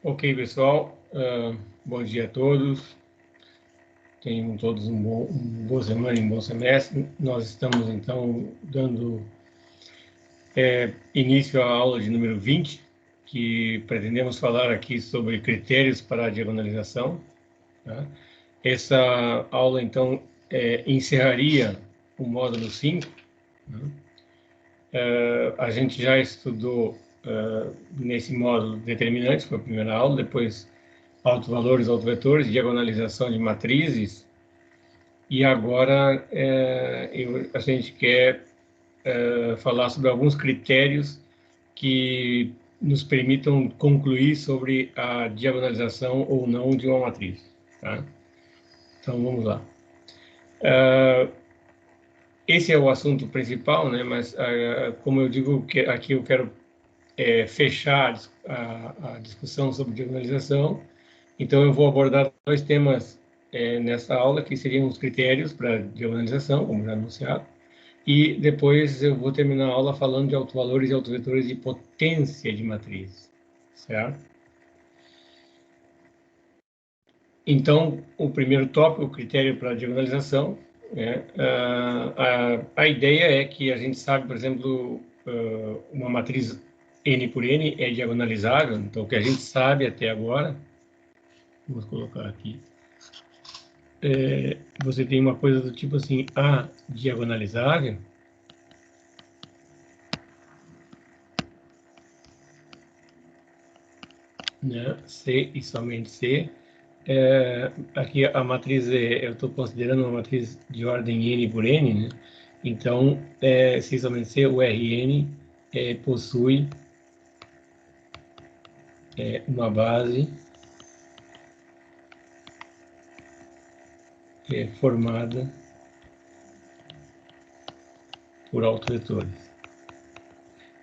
Ok, pessoal, bom dia a todos. Tenham todos uma boa semana e um bom semestre. Nós estamos, então, dando início à aula de número 20, que pretendemos falar aqui sobre critérios para a diagonalização. Tá? Essa aula, então, encerraria o módulo 5. Né? A gente já estudou nesse módulo determinantes, foi a primeira aula, depois autovalores, autovetores, diagonalização de matrizes, e agora a gente quer falar sobre alguns critérios que nos permitam concluir sobre a diagonalização ou não de uma matriz. Tá? Então, vamos lá. Esse é o assunto principal, né? Mas, como eu digo, que aqui eu quero fechar a discussão sobre diagonalização. Então, eu vou abordar dois temas nessa aula, que seriam os critérios para diagonalização, como já anunciado, e depois eu vou terminar a aula falando de autovalores e autovetores de potência de matriz, certo? Então, o primeiro tópico, o critério para diagonalização, a ideia é que a gente sabe, por exemplo, uma matriz N por N é diagonalizável, então o que a gente sabe até agora, vou colocar aqui, você tem uma coisa do tipo assim, A diagonalizável, né? C e somente C. Aqui a matriz, eu estou considerando uma matriz de ordem N por N, né? Então, C e somente C, o Rn possui uma base formada por autovetores.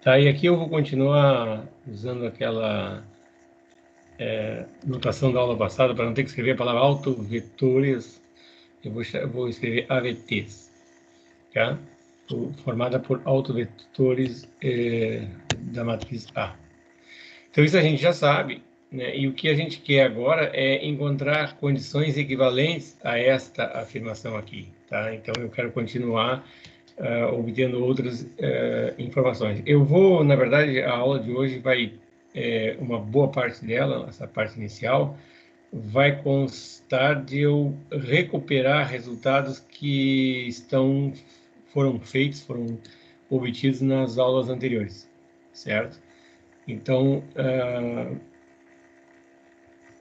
Tá, e aqui eu vou continuar usando aquela notação da aula passada, para não ter que escrever a palavra autovetores, eu vou escrever AVTs, tá? Formada por autovetores da matriz A. Então, isso a gente já sabe, né? E o que a gente quer agora é encontrar condições equivalentes a esta afirmação aqui, tá? Então, eu quero continuar obtendo outras informações. Eu vou, na verdade, a aula de hoje vai, uma boa parte dela, essa parte inicial, vai constar de eu recuperar resultados que foram obtidos nas aulas anteriores, certo? Então,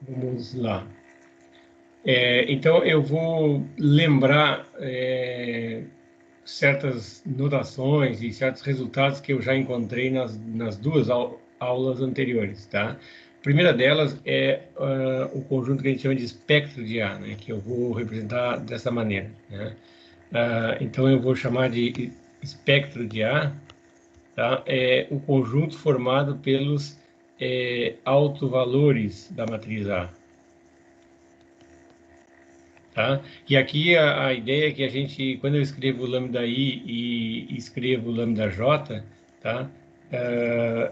vamos lá. Então, eu vou lembrar certas notações e certos resultados que eu já encontrei nas duas aulas anteriores, tá? A primeira delas é o conjunto que a gente chama de espectro de A, né? Que eu vou representar dessa maneira, né? Então, eu vou chamar de espectro de A, tá? É o conjunto formado pelos autovalores da matriz A. Tá? E aqui a ideia é que a gente, quando eu escrevo lambda I e escrevo lambda J, tá?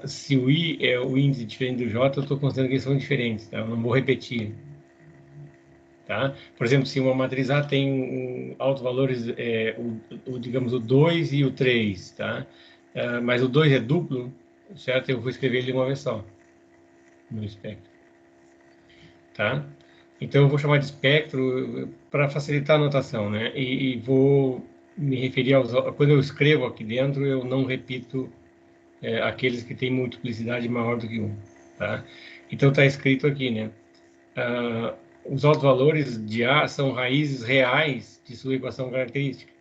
Se o I é o índice diferente do J, eu estou considerando que eles são diferentes, tá? Eu não vou repetir. Tá? Por exemplo, se uma matriz A tem autovalores, digamos, o 2 e o 3, tá? Mas o 2 é duplo, certo? Eu vou escrever ele de uma vez só, no espectro. Tá? Então, eu vou chamar de espectro para facilitar a notação, né? E vou me referir quando eu escrevo aqui dentro, eu não repito aqueles que têm multiplicidade maior do que 1, tá? Então, está escrito aqui, né? Os autovalores de A são raízes reais de sua equação característica.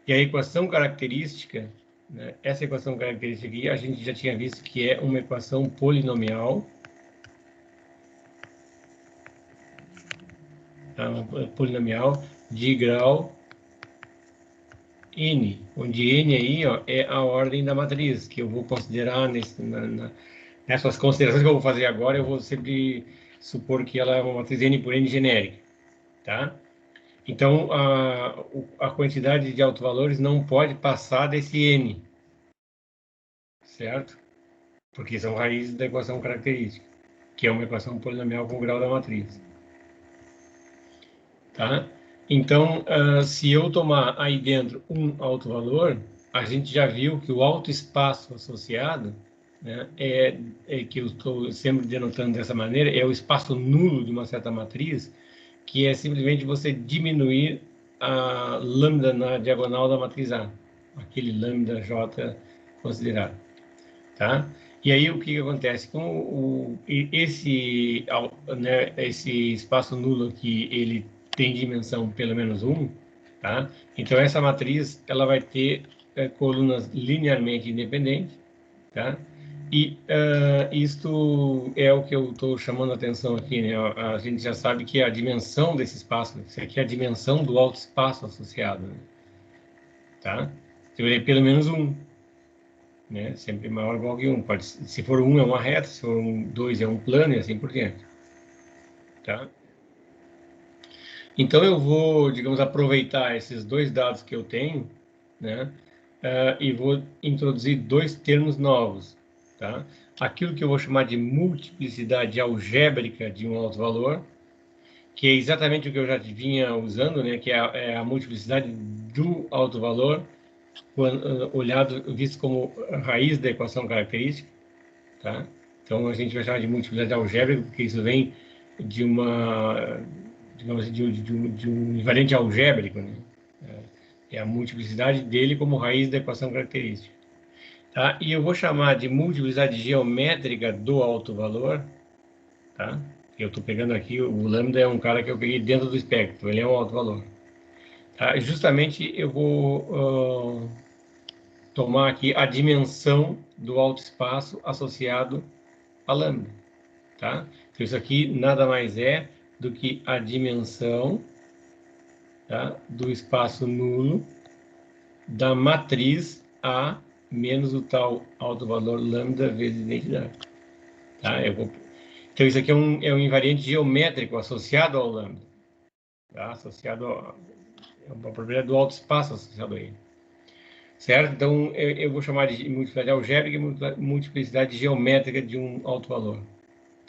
E a equação característica, né, essa equação característica aqui, a gente já tinha visto que é uma equação polinomial, tá? Uma polinomial de grau N, onde N aí, ó, é a ordem da matriz, que eu vou considerar nessas considerações que eu vou fazer agora, eu vou sempre supor que ela é uma matriz N por N genérica, tá? Então, a quantidade de autovalores não pode passar desse N, certo? Porque são raízes da equação característica. que é uma equação polinomial com grau da matriz. Tá? Então, se eu tomar aí dentro um alto valor, a gente já viu que o alto espaço associado, né, que eu estou sempre denotando dessa maneira, é o espaço nulo de uma certa matriz, que é simplesmente você diminuir a lambda na diagonal da matriz A, aquele lambda J considerado, tá? E aí o que acontece com esse espaço nulo aqui, ele tem dimensão pelo menos 1, tá? Então essa matriz ela vai ter colunas linearmente independentes, tá? E isto é o que eu estou chamando a atenção aqui, né? A gente já sabe que a dimensão desse espaço, isso aqui é a dimensão do alto espaço associado, né? Tá? Então, é pelo menos 1, né? Sempre maior ou igual que 1. Se for 1 é uma reta, se for 2 é um plano e assim por diante, tá? Então eu vou, digamos, aproveitar esses dois dados que eu tenho, né? E vou introduzir dois termos novos, tá? Aquilo que eu vou chamar de multiplicidade algébrica de um alto valor, que é exatamente o que eu já vinha usando, né? Que é a multiplicidade do alto valor, visto como raiz da equação característica, tá? Então a gente vai chamar de multiplicidade algébrica, porque isso vem de uma, digamos assim, de um invariante algébrico, né? É a multiplicidade dele como raiz da equação característica. Tá? E eu vou chamar de multiplicidade geométrica do alto valor, tá? Eu estou pegando aqui, o lambda é um cara que eu peguei dentro do espectro, ele é um alto valor. Tá? Justamente eu vou tomar aqui a dimensão do alto espaço associado a lambda, tá? Então isso aqui nada mais é do que a dimensão, tá, do espaço nulo da matriz A menos o tal alto valor lambda vezes identidade. Tá? Então, isso aqui é um invariante geométrico associado ao lambda. Tá? É uma propriedade do alto espaço associado a ele. Certo? Então, eu vou chamar de multiplicidade algébrica e multiplicidade geométrica de um alto valor.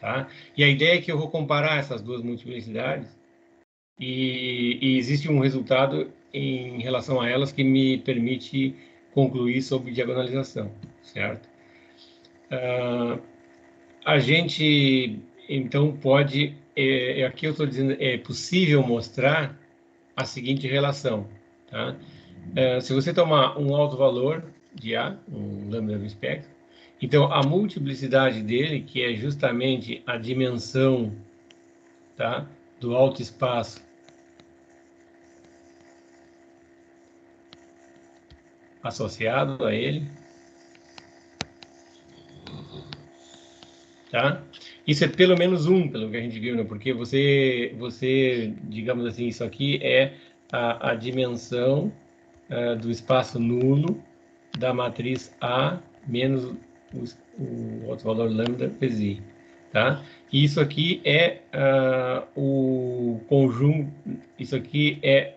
Tá? E a ideia é que eu vou comparar essas duas multiplicidades e existe um resultado em relação a elas que me permite concluir sobre diagonalização, certo? A gente, então, pode... aqui eu estou dizendo, é possível mostrar a seguinte relação, tá? Se você tomar um alto valor de A, um lambda do espectro, então a multiplicidade dele, que é justamente a dimensão, tá, do alto espaço associado a ele, tá? Isso é pelo menos 1, pelo que a gente viu, né? Porque digamos assim, isso aqui é a dimensão do espaço nulo da matriz A menos o outro valor lambda vezes I, tá? E isso aqui é o conjunto, isso aqui é,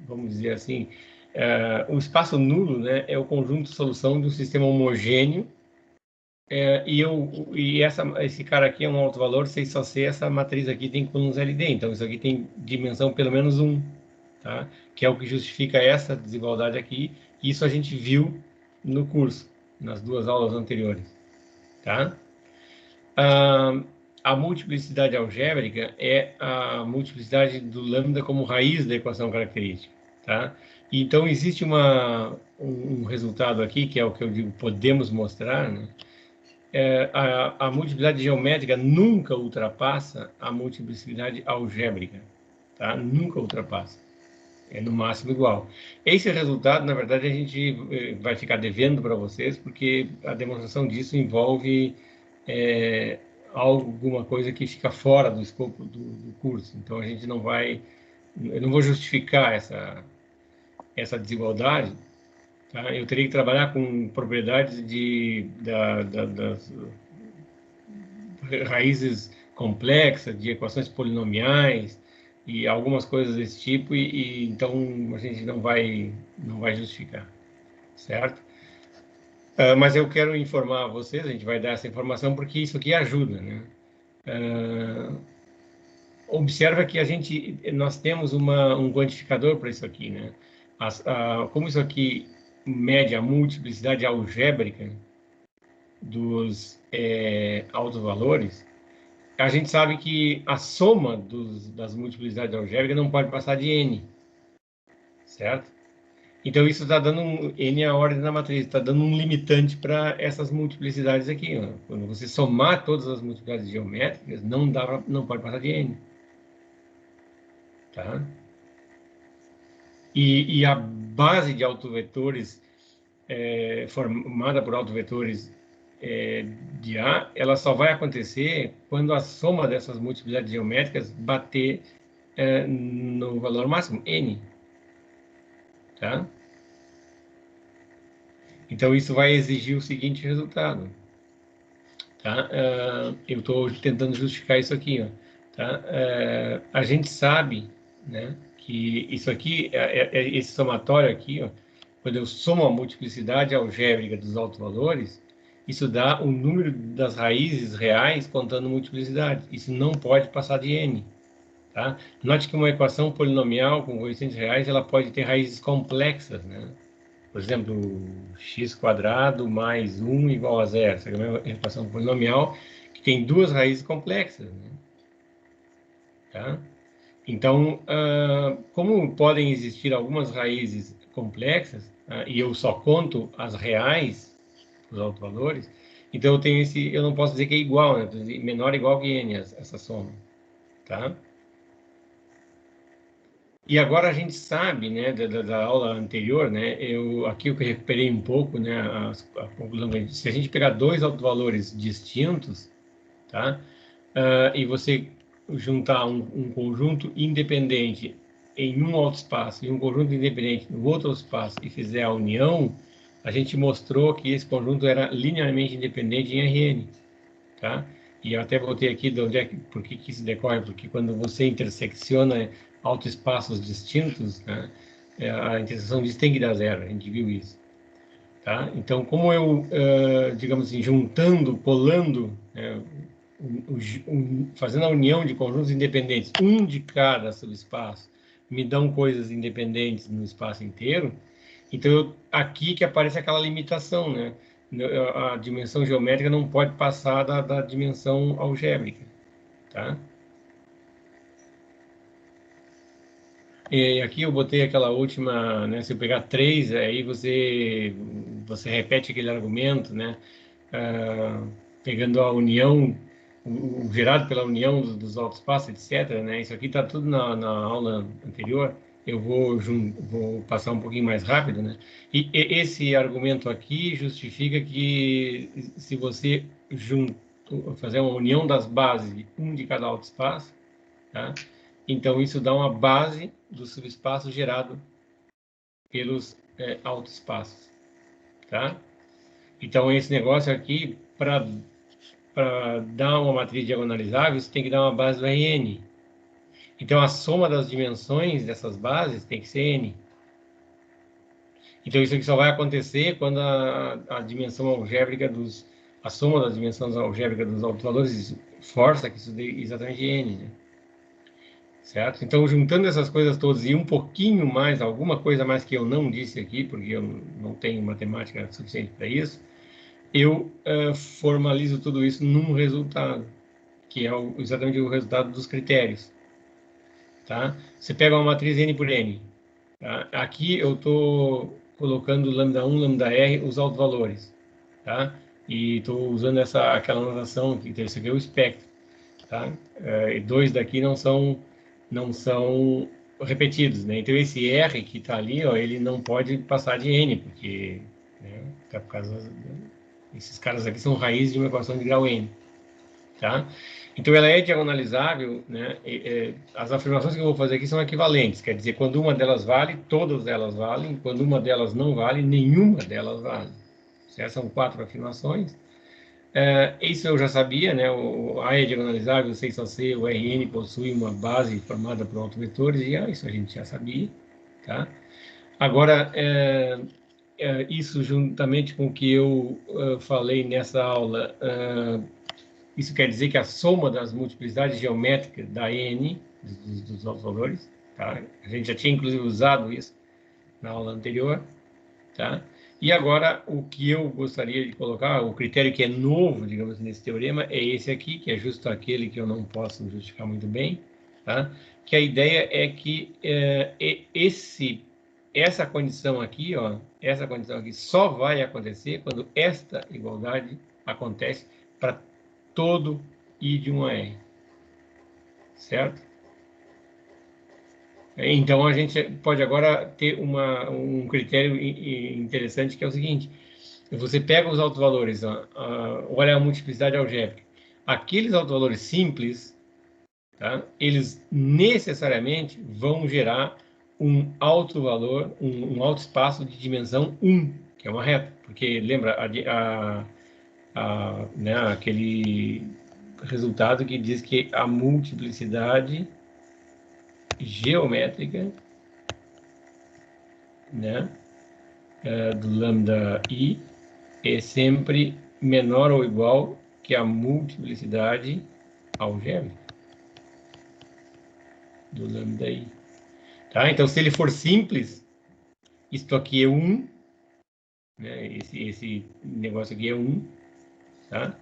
vamos dizer assim, o espaço nulo, né, é o conjunto de solução de um sistema homogêneo, esse cara aqui é um alto valor, 6 só C, essa matriz aqui tem colunas LD, então isso aqui tem dimensão pelo menos 1, tá? Que é o que justifica essa desigualdade aqui, e isso a gente viu no curso, nas duas aulas anteriores, tá? A multiplicidade algébrica é a multiplicidade do lambda como raiz da equação característica, tá? Então, existe um resultado aqui, que é o que eu digo, podemos mostrar, né? A multiplicidade geométrica nunca ultrapassa a multiplicidade algébrica, tá? Nunca ultrapassa. É no máximo igual. Esse resultado, na verdade, a gente vai ficar devendo para vocês, porque a demonstração disso envolve é, alguma coisa que fica fora do escopo do curso. Então, a gente não vai... Eu não vou justificar essa desigualdade, tá? Eu teria que trabalhar com propriedades das raízes complexas, de equações polinomiais e algumas coisas desse tipo, então a gente não vai justificar, certo? Mas eu quero informar vocês, a gente vai dar essa informação porque isso aqui ajuda, né? Observa que nós temos um quantificador para isso aqui, né? Como isso aqui mede a multiplicidade algébrica dos autovalores, a gente sabe que a soma das multiplicidades algébricas não pode passar de n, certo? Então, isso está dando n é a ordem da matriz, está dando um limitante para essas multiplicidades aqui. Ó. Quando você somar todas as multiplicidades geométricas, não pode passar de n. Tá? E a base de autovetores formada por autovetores de A, ela só vai acontecer quando a soma dessas multiplicidades geométricas bater no valor máximo, n. Tá? Então, isso vai exigir o seguinte resultado. Tá? Eu estou tentando justificar isso aqui. Ó, tá? A gente sabe, né, que isso aqui, esse somatório aqui, ó, quando eu somo a multiplicidade algébrica dos autovalores, isso dá o número das raízes reais contando multiplicidade. Isso não pode passar de n. Tá? Note que uma equação polinomial com coeficientes reais ela pode ter raízes complexas, né? Por exemplo, x² mais 1 igual a 0. Essa é uma equação polinomial que tem duas raízes complexas. Né? Tá? Então, como podem existir algumas raízes complexas, e eu só conto as reais, os autovalores, então eu não posso dizer que é igual, né? Menor ou igual que n, essa soma. Tá? E agora a gente sabe, né, da aula anterior, né, aqui eu recuperei um pouco, né, a conclusão, se a gente pegar dois autovalores distintos, tá, e você juntar um conjunto independente em um autoespaço e um conjunto independente no outro autoespaço e fizer a união, a gente mostrou que esse conjunto era linearmente independente em Rn, tá? E eu até botei aqui de onde por que isso decorre, porque quando você intersecciona autoespaços distintos, né, a interseção disso tem que dar zero, a gente viu isso. Tá? Então, como eu, digamos assim, juntando, colando, fazendo a união de conjuntos independentes, um de cada subespaço, me dão coisas independentes no espaço inteiro, então aqui que aparece aquela limitação, né? A dimensão geométrica não pode passar da dimensão algébrica, tá? E aqui eu botei aquela última, né? Se eu pegar 3, aí você repete aquele argumento, né? Pegando a união, o gerado pela união dos autoespaços, etc., né? Isso aqui está tudo na aula anterior. Eu vou passar um pouquinho mais rápido, né? E esse argumento aqui justifica que se você fazer uma união das bases de um de cada autoespaço, tá? Então, isso dá uma base do subespaço gerado pelos autoespaços, tá? Então, esse negócio aqui, para dar uma matriz diagonalizável, você tem que dar uma base do Rn. Então, a soma das dimensões dessas bases tem que ser n. Então, isso aqui só vai acontecer quando a dimensão algébrica a soma das dimensões algébricas dos autovalores força que isso dê exatamente n, né? Certo? Então, juntando essas coisas todas e um pouquinho mais, alguma coisa mais que eu não disse aqui, porque eu não tenho matemática suficiente para isso, eu formalizo tudo isso num resultado, que é exatamente o resultado dos critérios. Tá? Você pega uma matriz N por N. Tá? Aqui eu estou colocando lambda1, lambda R, os autovalores. Tá? E estou usando aquela notação, que esse aqui é o espectro. Tá? Dois daqui não são repetidos, né? Então esse R que está ali, ó, ele não pode passar de N, porque tá por causa esses caras aqui são raízes de uma equação de grau N, tá? Então ela é diagonalizável, né? As afirmações que eu vou fazer aqui são equivalentes, quer dizer, quando uma delas vale, todas elas valem, quando uma delas não vale, nenhuma delas vale. Certo? São 4 afirmações. Isso eu já sabia, né? O A é diagonalizável, o 6AC, o Rn possui uma base formada por autovetores, e isso a gente já sabia, tá? Agora, isso juntamente com o que eu falei nessa aula, isso quer dizer que a soma das multiplicidades geométricas da n, dos valores, tá? A gente já tinha inclusive usado isso na aula anterior, tá? E agora, o que eu gostaria de colocar, o critério que é novo, digamos, nesse teorema, é esse aqui, que é justo aquele que eu não posso justificar muito bem, tá? Que a ideia é que essa condição aqui, ó, essa condição aqui só vai acontecer quando esta igualdade acontece para todo I de 1 a R, certo? Então, a gente pode agora ter um critério interessante, que é o seguinte: você pega os autovalores, olha a multiplicidade algébrica. Aqueles autovalores simples, tá? Eles necessariamente vão gerar um alto valor, um alto espaço de dimensão 1, que é uma reta. Porque, lembra, né, aquele resultado que diz que a multiplicidade geométrica, né, do lambda i é sempre menor ou igual que a multiplicidade algébrica do lambda i. Tá? Então, se ele for simples, isto aqui é 1, né? Esse negócio aqui é 1, tá?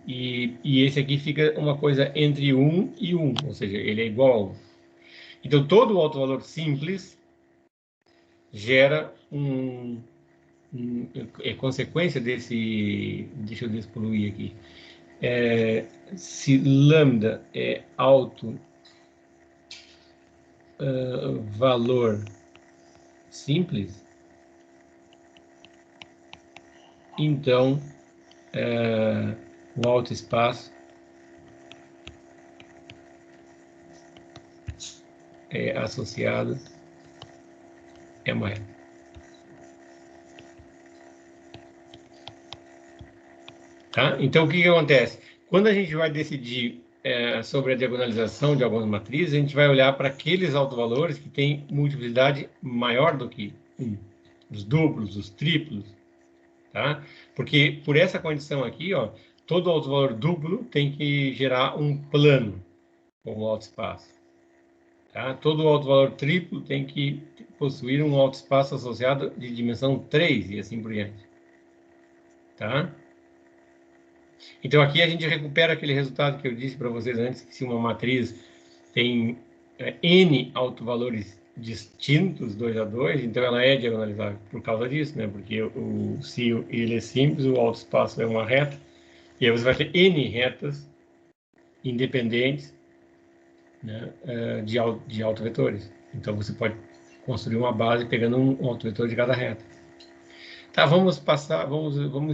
E esse aqui fica uma coisa entre 1 e 1, ou seja, ele é igual a 1. Então, todo autovalor simples gera é consequência desse... Deixa eu despoluir aqui. Se lambda é alto valor simples, então o alto espaço é associado é uma reta. Tá? Então, o que acontece? Quando a gente vai decidir sobre a diagonalização de algumas matrizes, a gente vai olhar para aqueles autovalores que têm multiplicidade maior do que 1. Os duplos, os triplos. Tá? Porque por essa condição aqui, ó, todo autovalor duplo tem que gerar um plano como alto espaço. Tá? Todo autovalor triplo tem que possuir um alto espaço associado de dimensão 3 e assim por diante. Tá? Então, aqui a gente recupera aquele resultado que eu disse para vocês antes, que se uma matriz tem N autovalores distintos, 2 a 2, então ela é diagonalizável por causa disso, né? Porque se ele é simples, o alto espaço é uma reta, e aí você vai ter N retas independentes, né, de autovetores. Então, você pode construir uma base pegando um autovetor de cada reta. Tá, vamos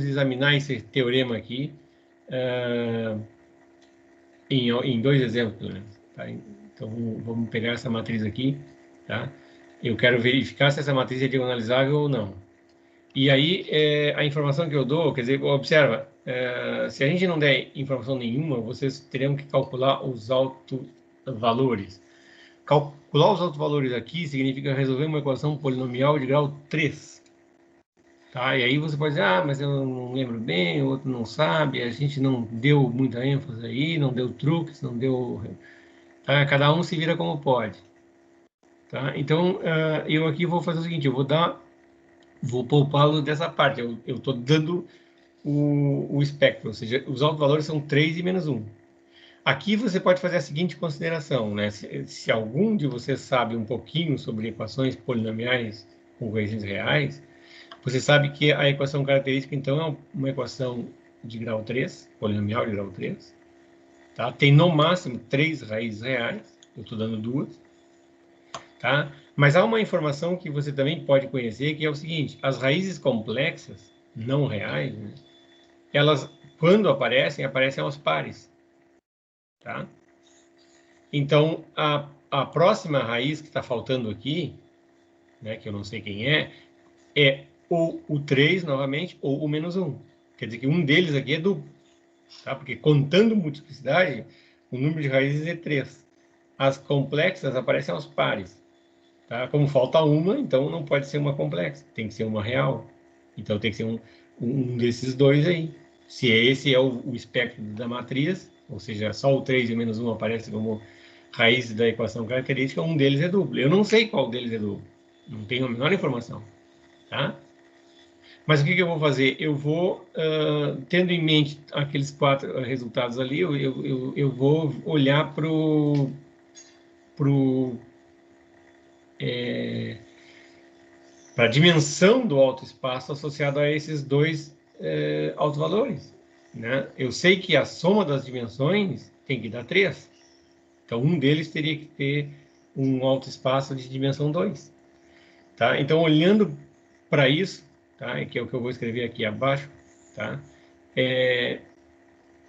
examinar esse teorema aqui em dois exemplos, né? Tá? Então, vamos pegar essa matriz aqui, tá? Eu quero verificar se essa matriz é diagonalizável ou não. E aí, a informação que eu dou, quer dizer, observa, se a gente não der informação nenhuma, vocês terão que calcular os autovalores. Calcular os autovalores aqui significa resolver uma equação polinomial de grau 3. Tá? E aí você pode dizer, mas eu não lembro bem, o outro não sabe, a gente não deu muita ênfase aí, não deu truques, não deu... Tá? Cada um se vira como pode. Tá? Então, eu aqui vou fazer o seguinte, eu vou poupá-lo dessa parte, eu estou dando o espectro, ou seja, os autovalores são 3 e menos 1. Aqui você pode fazer a seguinte consideração, né? Se algum de vocês sabe um pouquinho sobre equações polinomiais com coeficientes reais, você sabe que a equação característica, então, é uma equação de grau 3, polinomial de grau 3. Tá? Tem, no máximo, 3 raízes reais. Eu estou dando 2. Tá? Mas há uma informação que você também pode conhecer, que é o seguinte. As raízes complexas, não reais, né? Elas, quando aparecem aos pares. Tá? Então, a próxima raiz que está faltando aqui, né, que eu não sei quem é ou o 3 novamente, ou o menos 1. Quer dizer que um deles aqui é duplo. Tá? Porque contando multiplicidade, o número de raízes é 3. As complexas aparecem aos pares. tá? Como falta uma, então não pode ser uma complexa, tem que ser uma real. Então tem que ser um desses dois aí. Se esse é o espectro da matriz, ou seja, só o 3 e o menos um aparece como raiz da equação característica, um deles é duplo. Eu não sei qual deles é duplo, não tenho a menor informação, tá? Mas o que que eu vou fazer? Eu vou, tendo em mente aqueles quatro resultados ali, eu vou olhar para a dimensão do autoespaço associado a esses dois autovalores, né? Eu sei que a soma das dimensões tem que dar 3. Então, um deles teria que ter um autoespaço de dimensão 2, tá? Então, olhando para isso, tá? Que é o que eu vou escrever aqui abaixo, tá?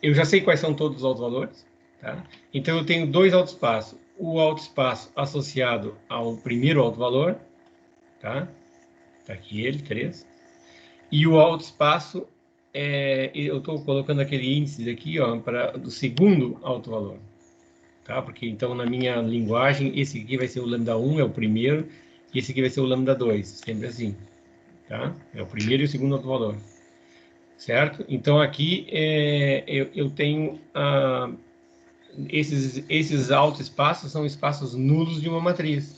Eu já sei quais são todos os autovalores, tá? Então, eu tenho dois autoespaços. O autoespaço associado ao primeiro autovalor, tá? Tá aqui ele, 3. E o autoespaço, eu estou colocando aquele índice aqui, ó, do segundo autovalor, tá? Porque, então, na minha linguagem, esse aqui vai ser o lambda 1, é o primeiro, e esse aqui vai ser o lambda 2, sempre assim, tá? É o primeiro e o segundo autovalor, certo? Então, aqui, eu tenho esses autoespaços são espaços nulos de uma matriz.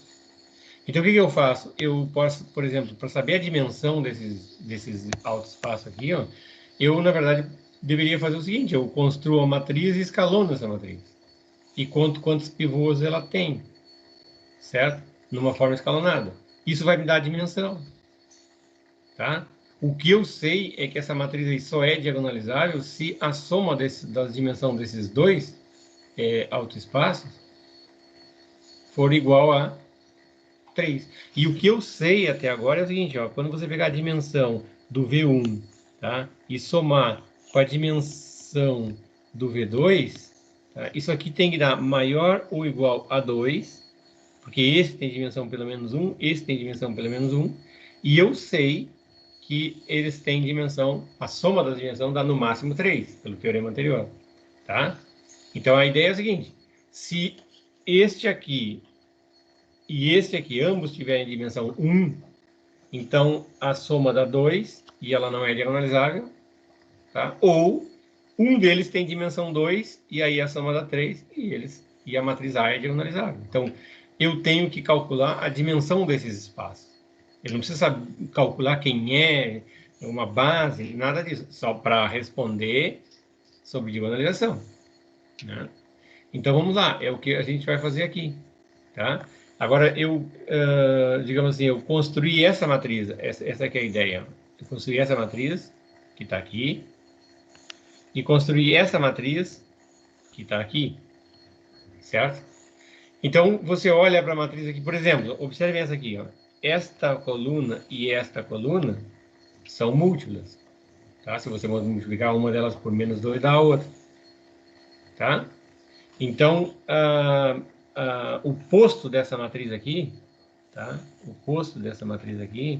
Então, o que que eu faço? Eu posso, por exemplo, para saber a dimensão desses autoespaços aqui, ó, eu, na verdade, deveria fazer o seguinte: eu construo a matriz e escalono essa matriz. E conto quantos pivôs ela tem, certo? Numa forma escalonada. Isso vai me dar a dimensão, tá? O que eu sei é que essa matriz aí só é diagonalizável se a soma das dimensões desses dois autoespaços for igual a 3. E o que eu sei até agora é o seguinte, ó, quando você pegar a dimensão do V1, tá, e somar com a dimensão do V2, tá, isso aqui tem que dar maior ou igual a 2, porque esse tem dimensão pelo menos 1, esse tem dimensão pelo menos 1, e eu sei que eles têm dimensão, a soma das dimensões dá no máximo 3, pelo teorema anterior, tá? Então a ideia é a seguinte, se este aqui e este aqui, ambos tiverem dimensão 1, então a soma dá 2 e ela não é diagonalizável, tá? Ou um deles tem dimensão 2 e aí a soma dá 3 e a matriz A é diagonalizável. Então, eu tenho que calcular a dimensão desses espaços. Eu não preciso calcular quem é, uma base, nada disso, só para responder sobre diagonalização, né? Então, vamos lá, é o que a gente vai fazer aqui, tá? Agora, digamos assim, eu construí essa matriz, essa que é a ideia. Eu construí essa matriz, que está aqui, e construí essa matriz, que está aqui, certo? Então, você olha para a matriz aqui, por exemplo, observe essa aqui, ó. Esta coluna e esta coluna são múltiplas, tá? Se você multiplicar uma delas por menos 2, dá a outra, tá? Então, o posto dessa matriz aqui, tá? O posto dessa matriz aqui,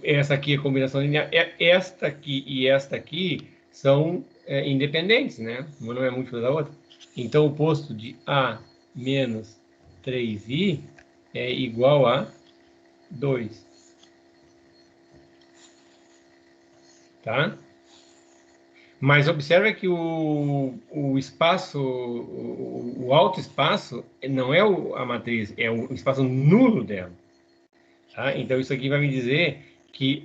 essa aqui é a combinação linear, esta aqui e esta aqui são independentes, né? Uma não é múltipla da outra. Então, o posto de A menos 3i é igual a 2, tá? Mas observa que o espaço, o alto espaço, não é a matriz, é o espaço nulo dela. Tá? Então, isso aqui vai me dizer que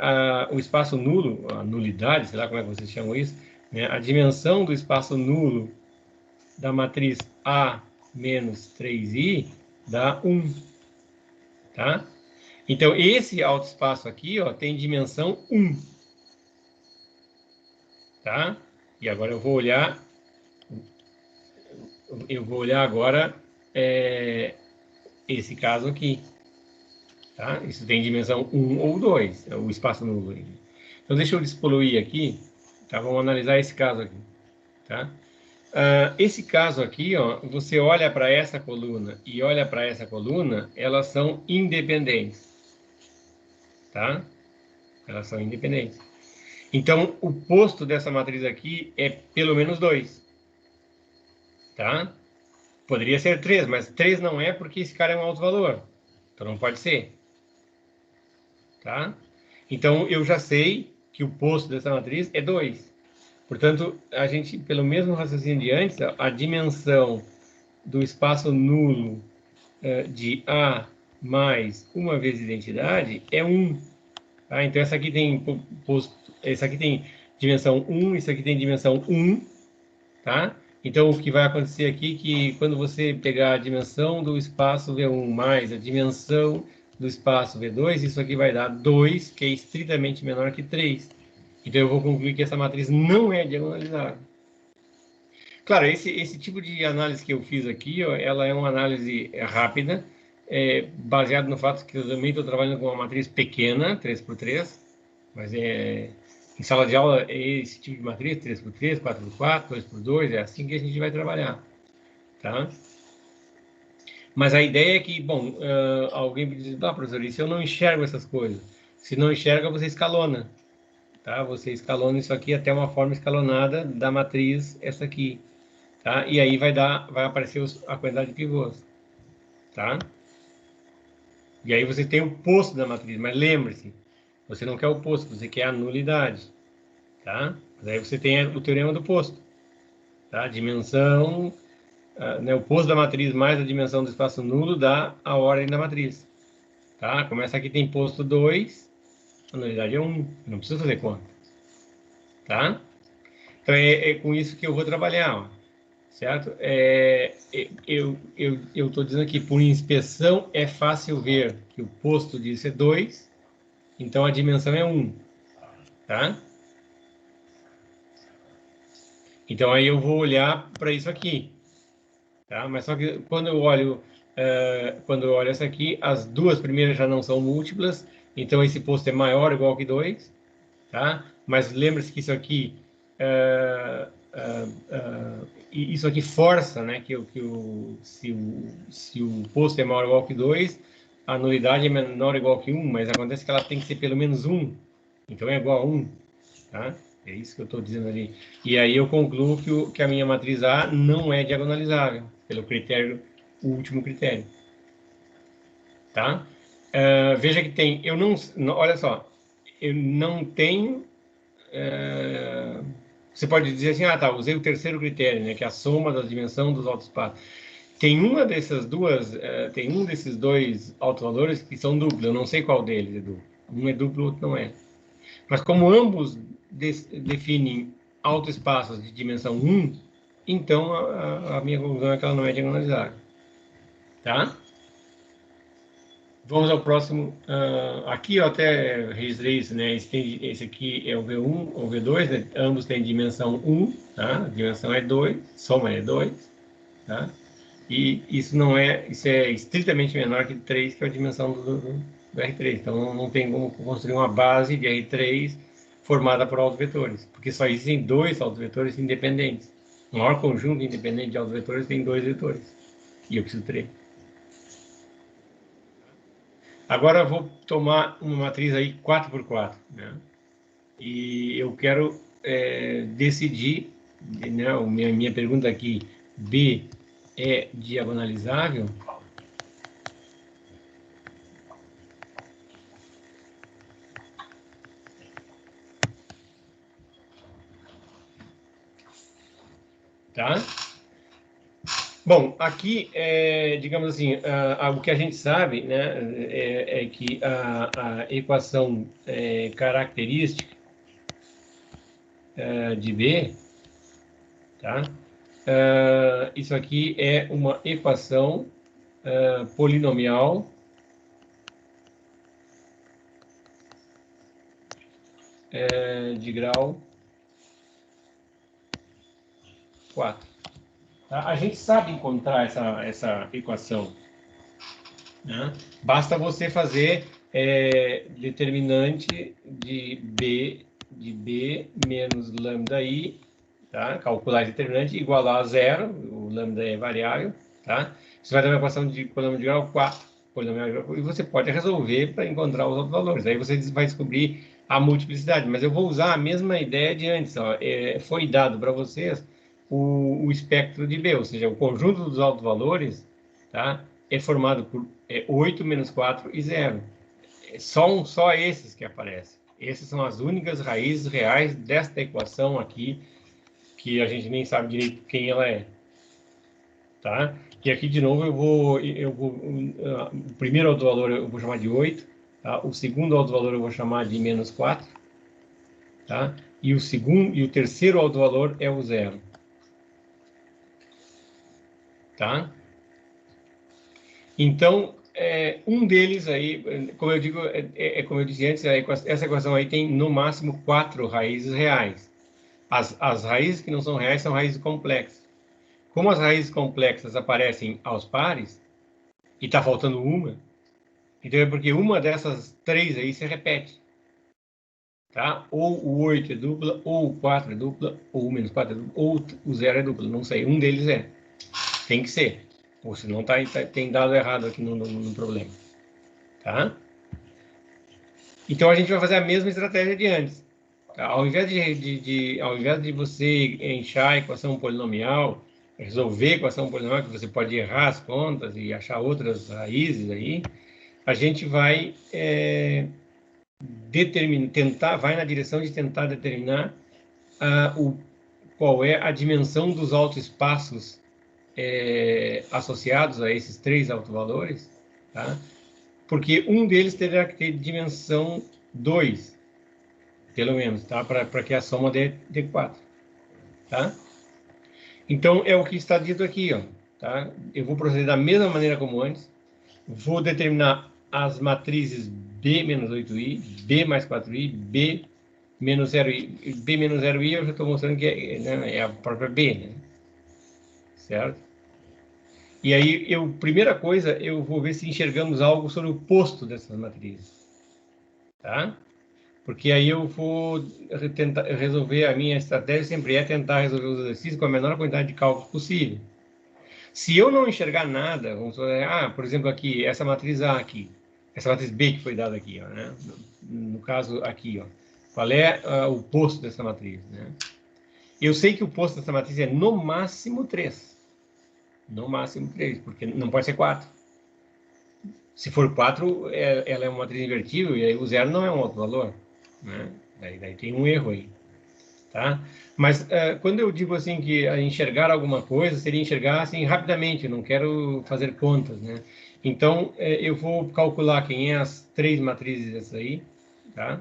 o espaço nulo, a nulidade, sei lá como é que vocês chamam isso, né? A dimensão do espaço nulo da matriz A menos 3i dá 1. Tá? Então, esse alto espaço aqui, ó, tem dimensão 1. Tá? E agora eu vou olhar agora esse caso aqui. Tá? Isso tem dimensão 1 ou 2, é o espaço nulo. Então, deixa eu despoluir aqui. Tá? Vamos analisar esse caso aqui. Tá? Esse caso aqui, ó, você olha para essa coluna e olha para essa coluna, elas são independentes. Tá? Elas são independentes. Então, o posto dessa matriz aqui é pelo menos 2. Tá? Poderia ser 3, mas 3 não é porque esse cara é um alto valor. Então não pode ser. Tá? Então eu já sei que o posto dessa matriz é 2. Portanto, a gente, pelo mesmo raciocínio de antes, a dimensão do espaço nulo de A mais uma vezes identidade é 1. Tá? Então essa aqui tem posto, essa aqui tem dimensão 1, isso aqui tem dimensão 1. Tá? Então, o que vai acontecer aqui é que quando você pegar a dimensão do espaço V1 mais a dimensão do espaço V2, isso aqui vai dar 2, que é estritamente menor que 3. Então, eu vou concluir que essa matriz não é diagonalizável. Claro, esse tipo de análise que eu fiz aqui, ó, ela é uma análise rápida, baseada no fato que eu também estou trabalhando com uma matriz pequena, 3x3, mas em sala de aula é esse tipo de matriz, 3x3, 4x4, 2x2, é assim que a gente vai trabalhar, tá? Mas a ideia é que, bom, alguém me diz, professor, e se eu não enxergo essas coisas? Se não enxerga, você escalona, tá? Você escalona isso aqui até uma forma escalonada da matriz, essa aqui, tá? E aí vai aparecer a quantidade de pivôs, tá? E aí você tem o posto da matriz, mas lembre-se, você não quer o posto, você quer a nulidade, tá? Mas aí você tem o teorema do posto, tá? Dimensão, né, o posto da matriz mais a dimensão do espaço nulo dá a ordem da matriz, tá? Começa aqui, tem posto 2, a nulidade é 1, não precisa fazer conta, tá? Então é com isso que eu vou trabalhar, ó, certo? Eu estou dizendo aqui, por inspeção é fácil ver que o posto disso é 2, então a dimensão é 1, tá? Então aí eu vou olhar para isso aqui, tá? Mas só que quando eu olho essa aqui, as duas primeiras já não são múltiplas, então esse posto é maior ou igual que 2, tá? Mas lembre-se que isso aqui, isso aqui força, né? Se o posto é maior ou igual que 2, a nulidade é menor ou igual que 1, mas acontece que ela tem que ser pelo menos 1, então é igual a 1, tá? É isso que eu estou dizendo ali. E aí eu concluo que a minha matriz A não é diagonalizável, pelo critério, o último critério. Tá? Veja que tem, olha só, eu não tenho, você pode dizer assim, tá, usei o terceiro critério, né, que é a soma da dimensão dos autoespaços. Tem uma dessas duas, tem um desses dois autovalores que são duplos, eu não sei qual deles é duplo. Um é duplo, o outro não é. Mas como ambos definem autoespaços de dimensão 1, então a minha conclusão é que ela não é diagonalizável. Tá? Vamos ao próximo. Aqui eu até registrei isso, né? Esse aqui é o V1 ou V2, né? Ambos têm dimensão 1, tá? A dimensão é 2, soma é 2, tá? E isso é estritamente menor que 3, que é a dimensão do R3. Então não tem como construir uma base de R3 formada por autovetores, porque só existem dois autovetores independentes. O maior conjunto independente de autovetores tem 2 vetores, e eu preciso 3. Agora eu vou tomar uma matriz aí 4x4, né? E eu quero decidir, né? Minha pergunta aqui, B é diagonalizável? Tá? Bom, aqui, digamos assim, o que a gente sabe, né, é que a equação característica de B, tá? Isso aqui é uma equação polinomial de grau 4. Tá? A gente sabe encontrar essa equação, né? Basta você fazer determinante de B menos lambda I, tá? Calcular esse determinante, igualar a zero, o lambda é variável, tá? Isso vai dar uma equação de polinômio de grau 4, polinomial de grau 4, e você pode resolver para encontrar os outros valores. Aí você vai descobrir a multiplicidade, mas eu vou usar a mesma ideia de antes. Ó. Foi dado para vocês o espectro de B, ou seja, o conjunto dos autovalores, tá, é formado por 8 menos 4 e 0. Só esses que aparecem. Essas são as únicas raízes reais desta equação aqui, que a gente nem sabe direito quem ela é. Tá? E aqui, de novo, o primeiro autovalor eu vou chamar de 8, tá? O segundo autovalor eu vou chamar de menos 4, tá? E o terceiro autovalor é o 0. Tá? Então, um deles aí, como eu digo, como eu disse antes, essa equação aí tem no máximo 4 raízes reais. As raízes que não são reais são raízes complexas. Como as raízes complexas aparecem aos pares, e está faltando uma, então é porque uma dessas 3 aí se repete. Tá? Ou o 8 é dupla, ou o 4 é dupla, ou o menos 4 é dupla, ou o 0 é dupla. Não sei, um deles é. Tem que ser. Ou senão tem dado errado aqui no problema. Tá? Então a gente vai fazer a mesma estratégia de antes. Tá? Ao invés de você encher a equação polinomial, resolver a equação polinomial, que você pode errar as contas e achar outras raízes aí, a gente vai vai na direção de tentar determinar qual é a dimensão dos autoespaços associados a esses 3 autovalores, tá? Porque um deles terá que ter dimensão 2, pelo menos, tá? Para que a soma dê 4, tá? Então, é o que está dito aqui, ó, tá? Eu vou proceder da mesma maneira como antes, vou determinar as matrizes B menos 8i, B mais 4i, B menos 0i. B menos 0i eu já estou mostrando que é a própria B, né? Certo? E aí, primeira coisa, eu vou ver se enxergamos algo sobre o posto dessas matrizes. Tá? Porque aí eu vou tentar resolver, a minha estratégia sempre é tentar resolver os exercícios com a menor quantidade de cálculos possível. Se eu não enxergar nada, vamos dizer, por exemplo, aqui, essa matriz A aqui, essa matriz B que foi dada aqui, ó, né? No caso aqui, ó, qual é o posto dessa matriz, né? Eu sei que o posto dessa matriz é no máximo 3. No máximo 3, porque não pode ser 4. Se for 4, ela é uma matriz invertível, e aí o 0 não é um outro valor, né? Daí tem um erro aí, tá? Mas quando eu digo assim que enxergar alguma coisa, seria enxergar assim rapidamente, eu não quero fazer contas, né? Então, eu vou calcular quem é as 3 matrizes dessas aí, tá?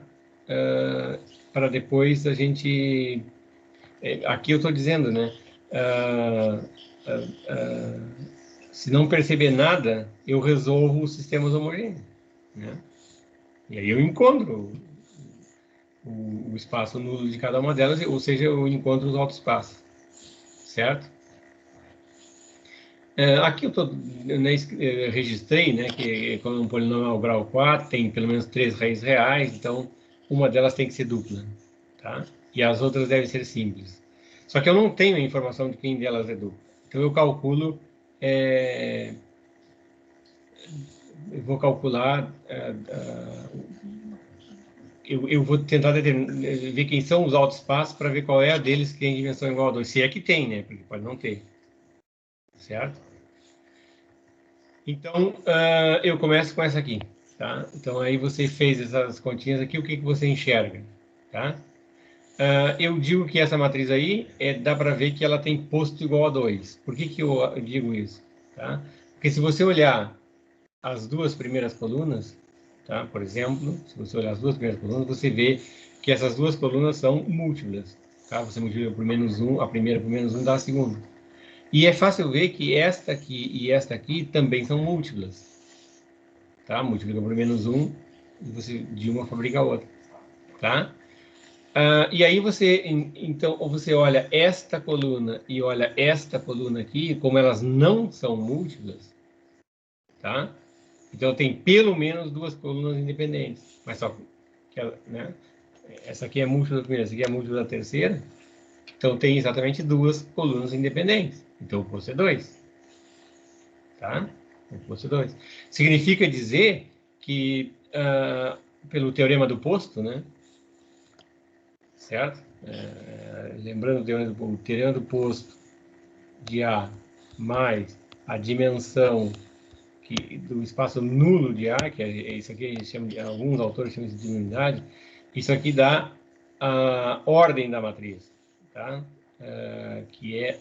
Para depois a gente... aqui eu estou dizendo, né? Se não perceber nada, eu resolvo os sistemas homogêneos, né? E aí eu encontro o espaço nulo de cada uma delas, ou seja, eu encontro os autoespaços, certo? Aqui eu registrei, né, que quando um polinomial grau 4 tem pelo menos 3 raízes reais, então uma delas tem que ser dupla, tá? E as outras devem ser simples. Só que eu não tenho a informação de quem delas é dupla. Então eu calculo, eu vou calcular, eu vou tentar ver quem são os autoespaços para ver qual é a deles que tem dimensão igual a 2. Se é que tem, né? Porque pode não ter, certo? Então, eu começo com essa aqui, tá? Então, aí você fez essas continhas aqui, o que você enxerga, tá? Eu digo que essa matriz aí, dá para ver que ela tem posto igual a 2. Por que eu digo isso? Tá? Porque se você olhar as duas primeiras colunas, tá? Por exemplo, se você olhar as duas primeiras colunas, você vê que essas duas colunas são múltiplas, tá? Você multiplica por menos 1, a primeira por menos 1 dá a segunda. E é fácil ver que esta aqui e esta aqui também são múltiplas, tá? Multiplica por menos 1 e você de uma fabrica a outra, tá? E aí então, você olha esta coluna e olha esta coluna aqui, como elas não são múltiplas, tá? Então tem pelo menos 2 colunas independentes, mas só que né? Essa aqui é múltipla da primeira, essa aqui é múltipla da terceira, então tem exatamente 2 colunas independentes. Então o posto é 2, tá? O posto é 2. Significa dizer que pelo teorema do posto, né? Certo? Lembrando o teorema do posto, de A mais a dimensão do espaço nulo de A, que é isso aqui, alguns autores chamam de nulidade, isso aqui dá a ordem da matriz, tá? Que é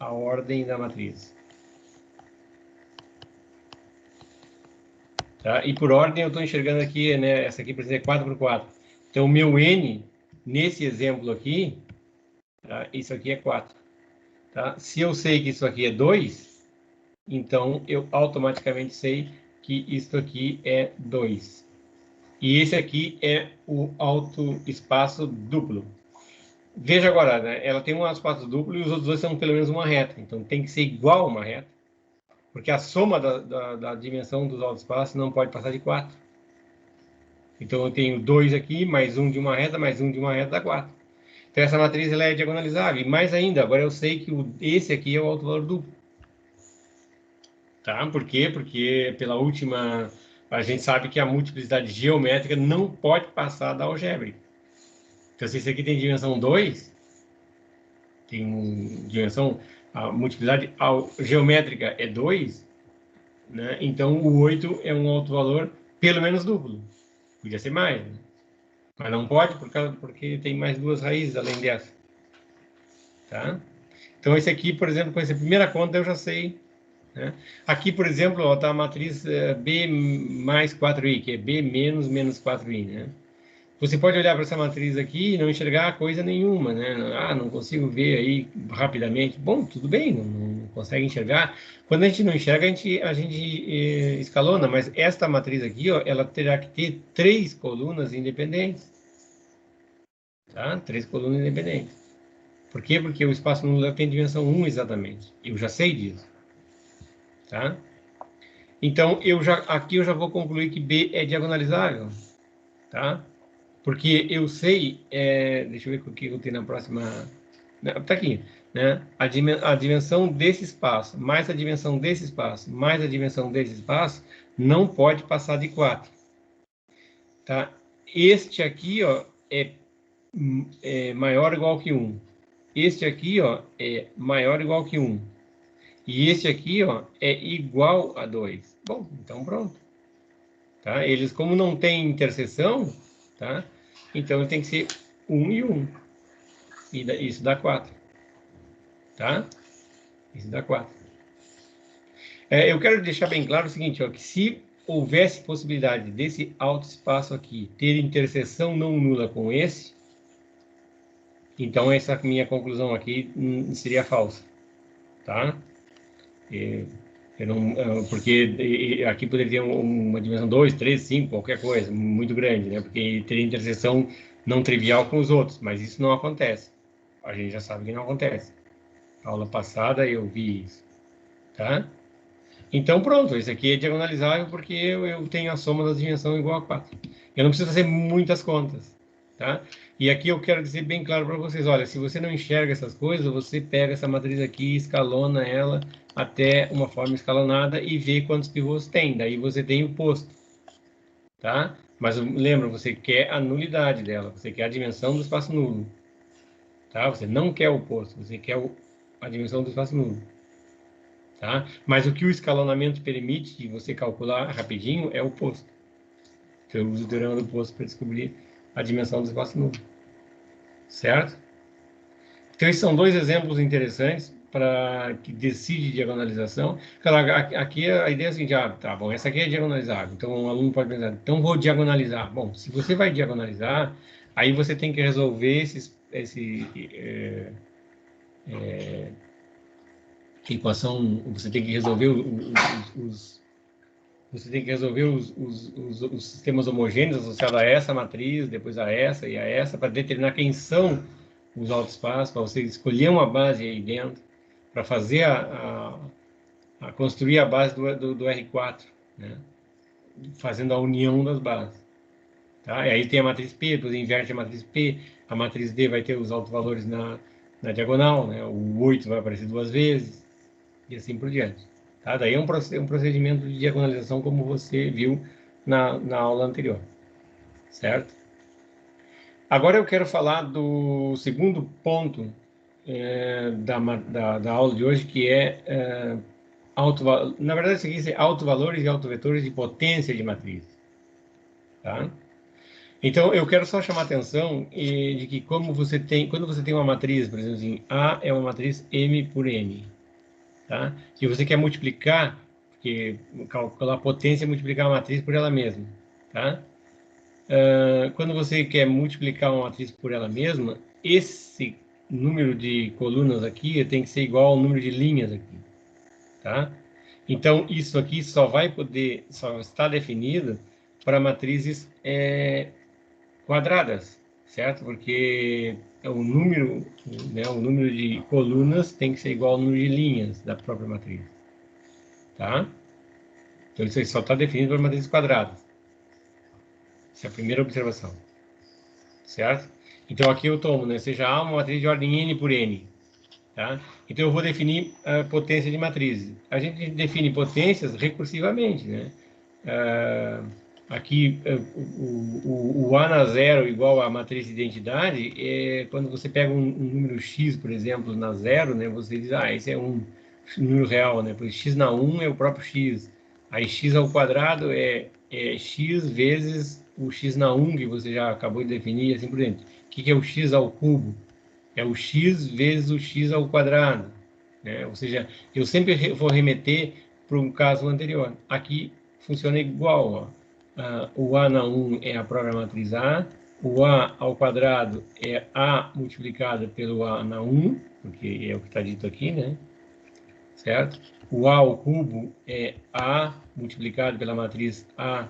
a ordem da matriz. Tá? E por ordem eu estou enxergando aqui, né? Essa aqui precisa ser 4 por 4. Então, o meu N, nesse exemplo aqui, tá? Isso aqui é 4. Tá? Se eu sei que isso aqui é 2, então eu automaticamente sei que isso aqui é 2. E esse aqui é o autoespaço duplo. Veja agora, né? Ela tem um espaço duplo e os outros dois são pelo menos uma reta. Então tem que ser igual a uma reta, porque a soma da dimensão dos autoespaços não pode passar de 4. Então eu tenho 2 aqui, mais um de uma reta, mais um de uma reta, dá 4. Então essa matriz ela é diagonalizável. E mais ainda, agora eu sei que esse aqui é o autovalor duplo. Tá? Por quê? Porque pela última, a gente sabe que a multiplicidade geométrica não pode passar da algébrica. Então se esse aqui tem dimensão 2, tem dimensão, a multiplicidade geométrica é 2, né? Então o 8 é um autovalor pelo menos duplo. Podia ser mais, né? Mas não pode porque tem mais duas raízes além dessa. Tá? Então esse aqui, por exemplo, com essa primeira conta eu já sei. Né? Aqui, por exemplo, está a matriz B mais 4i, que é B menos menos 4i. Né? Você pode olhar para essa matriz aqui e não enxergar coisa nenhuma, né? Ah, não consigo ver aí rapidamente. Bom, tudo bem, não consegue enxergar. Quando a gente não enxerga, a gente escalona, mas esta matriz aqui, ó, ela terá que ter 3 colunas independentes. Tá? 3 colunas independentes. Por quê? Porque o espaço nulo tem dimensão 1 exatamente. Eu já sei disso. Tá? Então, aqui eu já vou concluir que B é diagonalizável. Tá? Porque eu sei, deixa eu ver o que eu tenho na próxima. Está aqui, né? A dimensão desse espaço, mais a dimensão desse espaço, mais a dimensão desse espaço, não pode passar de 4. Tá? Este aqui, ó, é maior ou igual que 1. Este aqui, ó, é maior ou igual que 1. E este aqui, ó, é igual a 2. Bom, então pronto. Tá? Eles, como não tem interseção, tá? Então ele tem que ser 1 e 1. E isso dá 4. Tá? Isso dá 4. Eu quero deixar bem claro o seguinte, ó, que se houvesse possibilidade desse alto espaço aqui ter interseção não nula com esse, então essa minha conclusão aqui seria falsa. Tá? Porque aqui poderia ter uma dimensão 2, 3, 5, qualquer coisa, muito grande, né? Porque teria interseção não trivial com os outros, mas isso não acontece. A gente já sabe que não acontece. Na aula passada eu vi isso, tá? Então pronto, esse aqui é diagonalizável porque eu tenho a soma das dimensões igual a 4. Eu não preciso fazer muitas contas, tá? E aqui eu quero dizer bem claro para vocês, olha, se você não enxerga essas coisas, você pega essa matriz aqui, escalona ela até uma forma escalonada e vê quantos pivôs tem. Daí você tem o posto, tá? Mas lembra, você quer a nulidade dela, você quer a dimensão do espaço nulo, tá? Você não quer o posto, você quer a dimensão do espaço nulo, tá? Mas o que o escalonamento permite de você calcular rapidinho é o posto. Então eu uso o teorema do posto para descobrir a dimensão do espaço nulo, certo? Então esses são dois exemplos interessantes para que decide diagonalização. Aqui a ideia é a seguinte, tá bom, essa aqui é diagonalizável, então o aluno pode pensar, então vou diagonalizar. Bom, se você vai diagonalizar, aí você tem que resolver equação, você tem que resolver você tem que resolver os sistemas homogêneos associados a essa matriz, depois a essa e a essa, para determinar quem são os autoespaços, para você escolher uma base aí dentro, para fazer a construir a base do R4, né? Fazendo a união das bases. Tá? E aí tem a matriz P, depois inverte a matriz P, a matriz D vai ter os autovalores na diagonal, né? O 8 vai aparecer duas vezes, e assim por diante. Tá? Daí é um procedimento de diagonalização como você viu na aula anterior, certo? Agora eu quero falar do segundo ponto, da aula de hoje, que é na verdade, isso aqui é autovalores e autovetores de potência de matriz. Tá? Então, eu quero só chamar a atenção de que quando você tem uma matriz, por exemplo, assim, A é uma matriz M por N, tá? E você quer multiplicar, porque calcular a potência é multiplicar a matriz por ela mesma, tá? Quando você quer multiplicar uma matriz por ela mesma, esse número de colunas aqui tem que ser igual ao número de linhas aqui, tá? Então, isso aqui só está definido para matrizes quadradas, certo? Porque o número, né, o número de colunas tem que ser igual ao número de linhas da própria matriz, tá? Então, isso aí só está definido para matrizes quadradas. Essa é a primeira observação, certo? Então, aqui eu tomo, né, seja A uma matriz de ordem N por N, tá? Então, eu vou definir a potência de matrizes. A gente define potências recursivamente, né? Aqui, o A na zero igual à matriz de identidade, quando você pega um número x, por exemplo, na zero, né, você diz, esse é um número real, né, porque x na 1 é o próprio x. Aí x ao quadrado é x vezes o x na 1, que você já acabou de definir, e assim por diante. O que é o x ao cubo? É o x vezes o x ao quadrado, né? Ou seja, eu sempre vou remeter para um caso anterior. Aqui funciona igual, ó. O A na 1 é a própria matriz A, o A ao quadrado é A multiplicado pelo A na 1, porque é o que está dito aqui, né? Certo? O A ao cubo é A multiplicado pela matriz A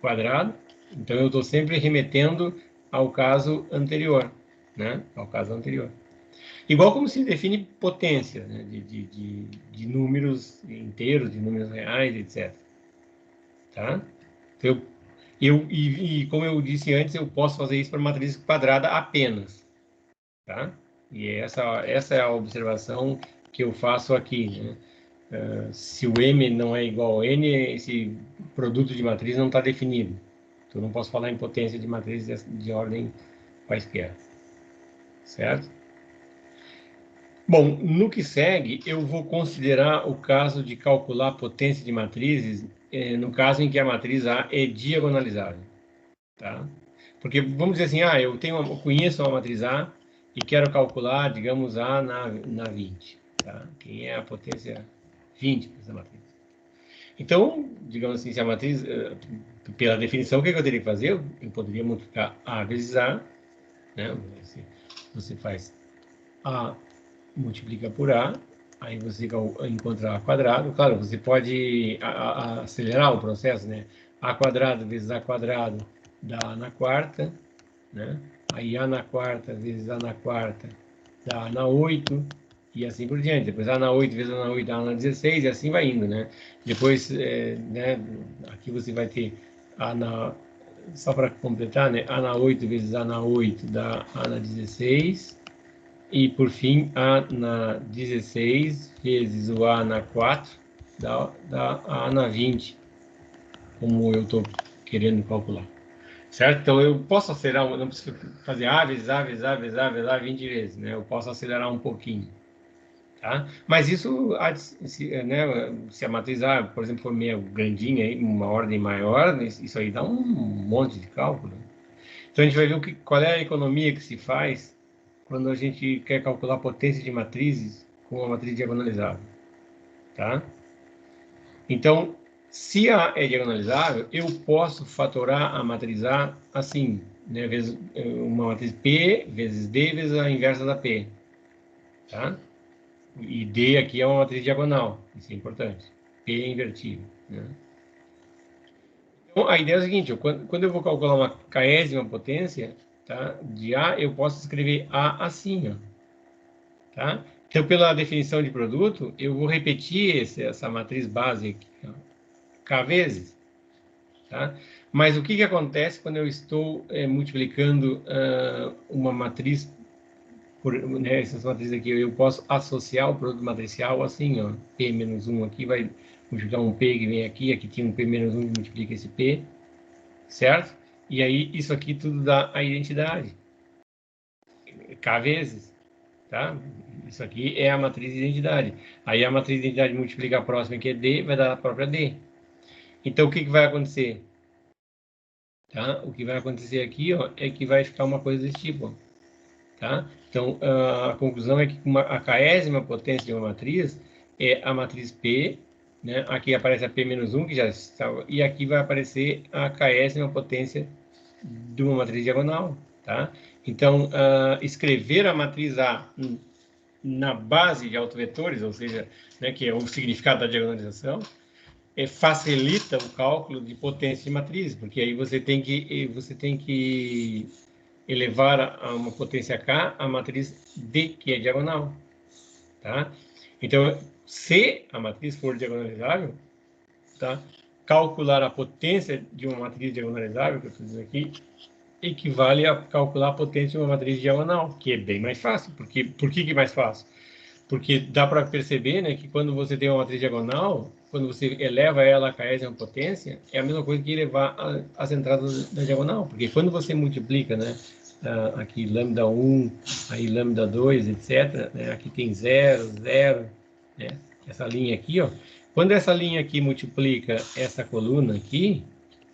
quadrado. Então, eu estou sempre remetendo ao caso anterior, né? Ao caso anterior. Igual como se define potência, né? de números inteiros, de números reais, etc. Tá? Então, como eu disse antes, eu posso fazer isso para matriz quadrada apenas. Tá? E essa é a observação que eu faço aqui. Né? Se o M não é igual ao N, esse produto de matriz não está definido. Então, eu não posso falar em potência de matriz de ordem quaisquer. Certo? Bom, no que segue, eu vou considerar o caso de calcular a potência de matrizes, no caso em que a matriz A é diagonalizável, tá? Porque vamos dizer assim, eu conheço uma matriz A e quero calcular, digamos, A na 20, tá? Quem é a potência 20 dessa matriz? Então, digamos assim, se a matriz, pela definição, o que eu teria que fazer? Eu poderia multiplicar A vezes A, né? Você faz A multiplica por A, aí você encontra A quadrado. Claro, você pode acelerar o processo, né? A quadrado vezes A quadrado dá A na quarta, né? Aí A na quarta vezes A na quarta dá A na 8, e assim por diante. Depois A na 8 vezes A na 8 dá A na 16, e assim vai indo, né? Depois, né, aqui você vai ter A na... Só para completar, né? A na 8 vezes A na 8 dá A na 16, e, por fim, A na 16 vezes o A na 4 dá A na 20, como eu estou querendo calcular. Certo? Então, eu posso acelerar, não preciso fazer A vezes A vezes A vezes A vezes A 20 vezes, né? Eu posso acelerar um pouquinho. Tá? Mas isso, se a matriz A, por exemplo, for meio grandinha, uma ordem maior, isso aí dá um monte de cálculo. Então, a gente vai ver qual é a economia que se faz quando a gente quer calcular a potência de matrizes com uma matriz diagonalizável, tá? Então, se A é diagonalizável, eu posso fatorar a matriz A assim, né? Uma matriz P vezes D vezes a inversa da P, tá? E D aqui é uma matriz diagonal, isso é importante. P é invertido, né? Então, a ideia é a seguinte, quando eu vou calcular uma késima potência, tá, de A, eu posso escrever A assim, ó. Tá? Então, pela definição de produto, eu vou repetir essa matriz base aqui, ó, K vezes. Tá? Mas o que acontece quando eu estou multiplicando uma matriz por, né, essas matrizes aqui? Eu posso associar o produto matricial assim, ó, P menos 1 aqui vai multiplicar um P que vem aqui tinha um P menos 1 que multiplica esse P, certo? E aí, isso aqui tudo dá a identidade, K vezes. tá? Isso aqui é a matriz de identidade. Aí a matriz de identidade multiplica a próxima, que é D, vai dar a própria D. Então, o que vai acontecer? Tá? O que vai acontecer aqui, ó, é que vai ficar uma coisa desse tipo, ó, tá? Então, a conclusão é que a késima potência de uma matriz é a matriz P, né? Aqui aparece a P-1, que já estava, e aqui vai aparecer a késima potência de uma matriz diagonal, tá? Então, escrever a matriz A na base de autovetores, ou seja, né, que é o significado da diagonalização, facilita o cálculo de potência de matriz, porque aí você tem que elevar a uma potência k a matriz D, que é diagonal, tá? Então, se a matriz for diagonalizável, tá? Calcular a potência de uma matriz diagonalizável, que eu estou dizendo aqui, equivale a calcular a potência de uma matriz diagonal, que é bem mais fácil. Por que é mais fácil? Porque dá para perceber, né, que quando você tem uma matriz diagonal, quando você eleva ela a késima potência, é a mesma coisa que elevar as entradas da diagonal. Porque quando você multiplica, né, aqui lambda 1, aí lambda 2, etc., né, aqui tem 0, 0, né, essa linha aqui, ó. Quando essa linha aqui multiplica essa coluna aqui,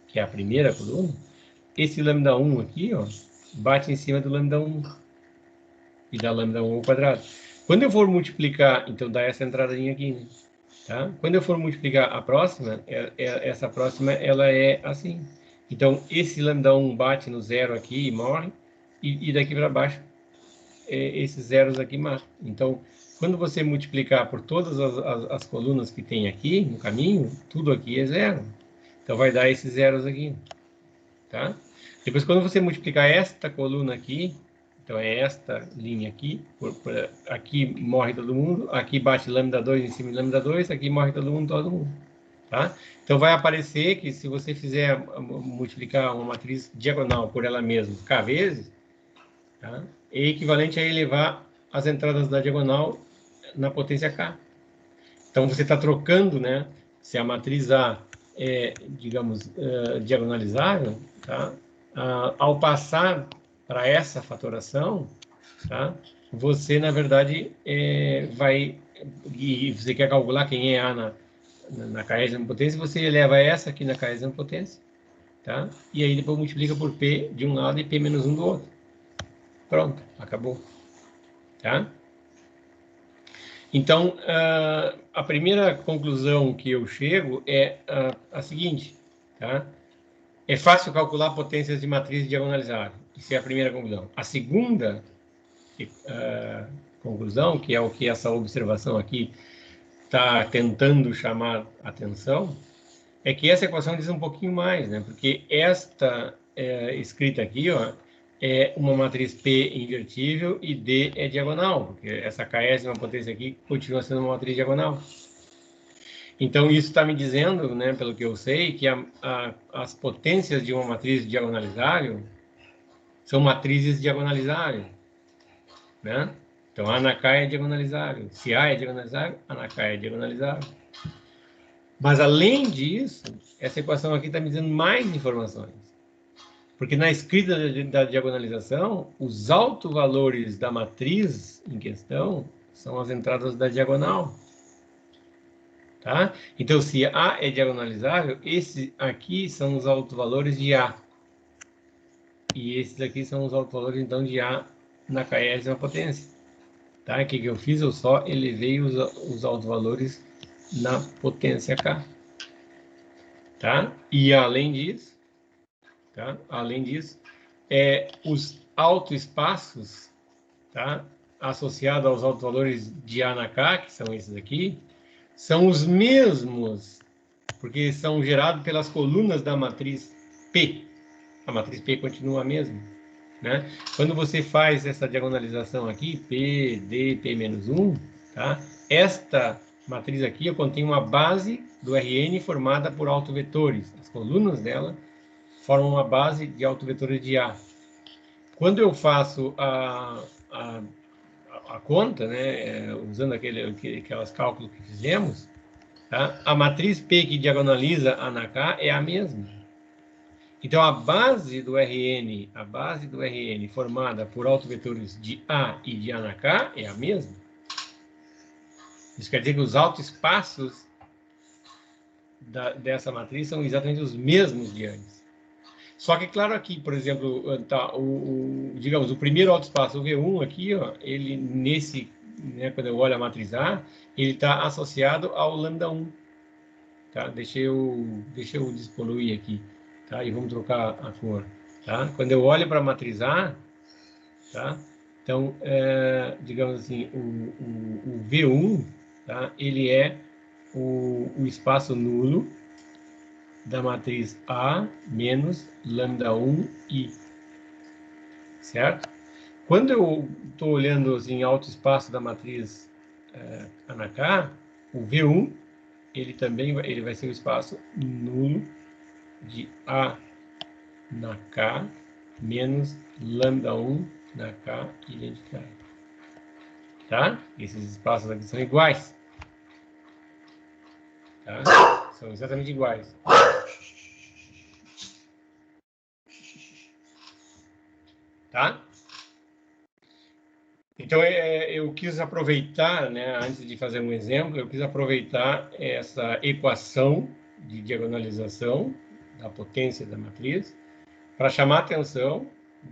que é a primeira coluna, esse lambda 1 aqui, ó, bate em cima do lambda 1 e dá lambda 1 ao quadrado. Quando eu for multiplicar, então dá essa entradinha aqui, né? Tá? Quando eu for multiplicar a próxima, essa próxima, ela é assim. Então, esse lambda 1 bate no zero aqui e morre, e daqui para baixo, esses zeros aqui matam. Então, quando você multiplicar por todas as colunas que tem aqui no caminho, tudo aqui é zero. Então, vai dar esses zeros aqui, tá? Depois, quando você multiplicar esta coluna aqui, então é esta linha aqui, aqui morre todo mundo, aqui bate lambda 2 em cima de lambda 2, aqui morre todo mundo, tá? Então vai aparecer que se você fizer multiplicar uma matriz diagonal por ela mesma k vezes, tá? É equivalente a elevar as entradas da diagonal na potência k. Então você está trocando, né? Se a matriz A é, digamos, diagonalizável, tá? Ao passar para essa fatoração, tá? Você, na verdade, vai... E você quer calcular quem é A na késima potência, você eleva essa aqui na késima potência, tá? E aí depois multiplica por P de um lado e P menos 1 do outro. Pronto, acabou. Tá? Então, a primeira conclusão que eu chego é a seguinte, tá? É fácil calcular potências de matriz diagonalizável. Isso é a primeira conclusão. A segunda conclusão, que é o que essa observação aqui está tentando chamar a atenção, é que essa equação diz um pouquinho mais, né? Porque esta escrita aqui, ó, é uma matriz P invertível e D é diagonal, porque essa késima potência aqui continua sendo uma matriz diagonal. Então, isso está me dizendo, né, pelo que eu sei, que as potências de uma matriz diagonalizável são matrizes diagonalizáveis, né? Então, A na K é diagonalizável. Se A é diagonalizável, A na K é diagonalizável. Mas, além disso, essa equação aqui está me dizendo mais informações. Porque na escrita da diagonalização, os autovalores da matriz em questão são as entradas da diagonal. Tá? Então, se A é diagonalizável, esses aqui são os autovalores de A. E esses aqui são os autovalores, então, de A na késima potência. Tá? O que eu fiz? Eu só elevei os autovalores na potência K. Tá? E, além disso, tá? Além disso, os autoespaços, tá? Associados aos autovalores de A na K, que são esses aqui, são os mesmos, porque são gerados pelas colunas da matriz P. A matriz P continua a mesma, né? Quando você faz essa diagonalização aqui, P, D, P menos 1, tá? Esta matriz aqui contém uma base do Rn formada por autovetores. As colunas dela formam uma base de autovetores de A. Quando eu faço a conta, né, usando aquelas cálculos que fizemos, tá? A matriz P que diagonaliza A na K é a mesma. Então, a base do Rn formada por autovetores de A e de A na K é a mesma. Isso quer dizer que os autoespaços dessa matriz são exatamente os mesmos de antes. Só que, claro, aqui, por exemplo, tá, digamos, o primeiro autoespaço, o V1 aqui, ó, ele nesse, né, quando eu olho a matriz A, ele está associado ao lambda 1. Tá? Deixa eu despoluir aqui, tá? E vamos trocar a cor, tá? Quando eu olho para a matriz A, tá? Então, digamos assim, o V1, tá? Ele é o espaço nulo da matriz A menos lambda 1 I, certo? Quando eu estou olhando assim, autoespaço da matriz A na K, o V1 ele também vai ser o espaço nulo de A na K menos lambda 1 na K identitária. Tá? Esses espaços aqui são iguais. Tá? São exatamente iguais. Tá? Então, eu quis aproveitar, né, antes de fazer um exemplo, eu quis aproveitar essa equação de diagonalização da potência da matriz para chamar a atenção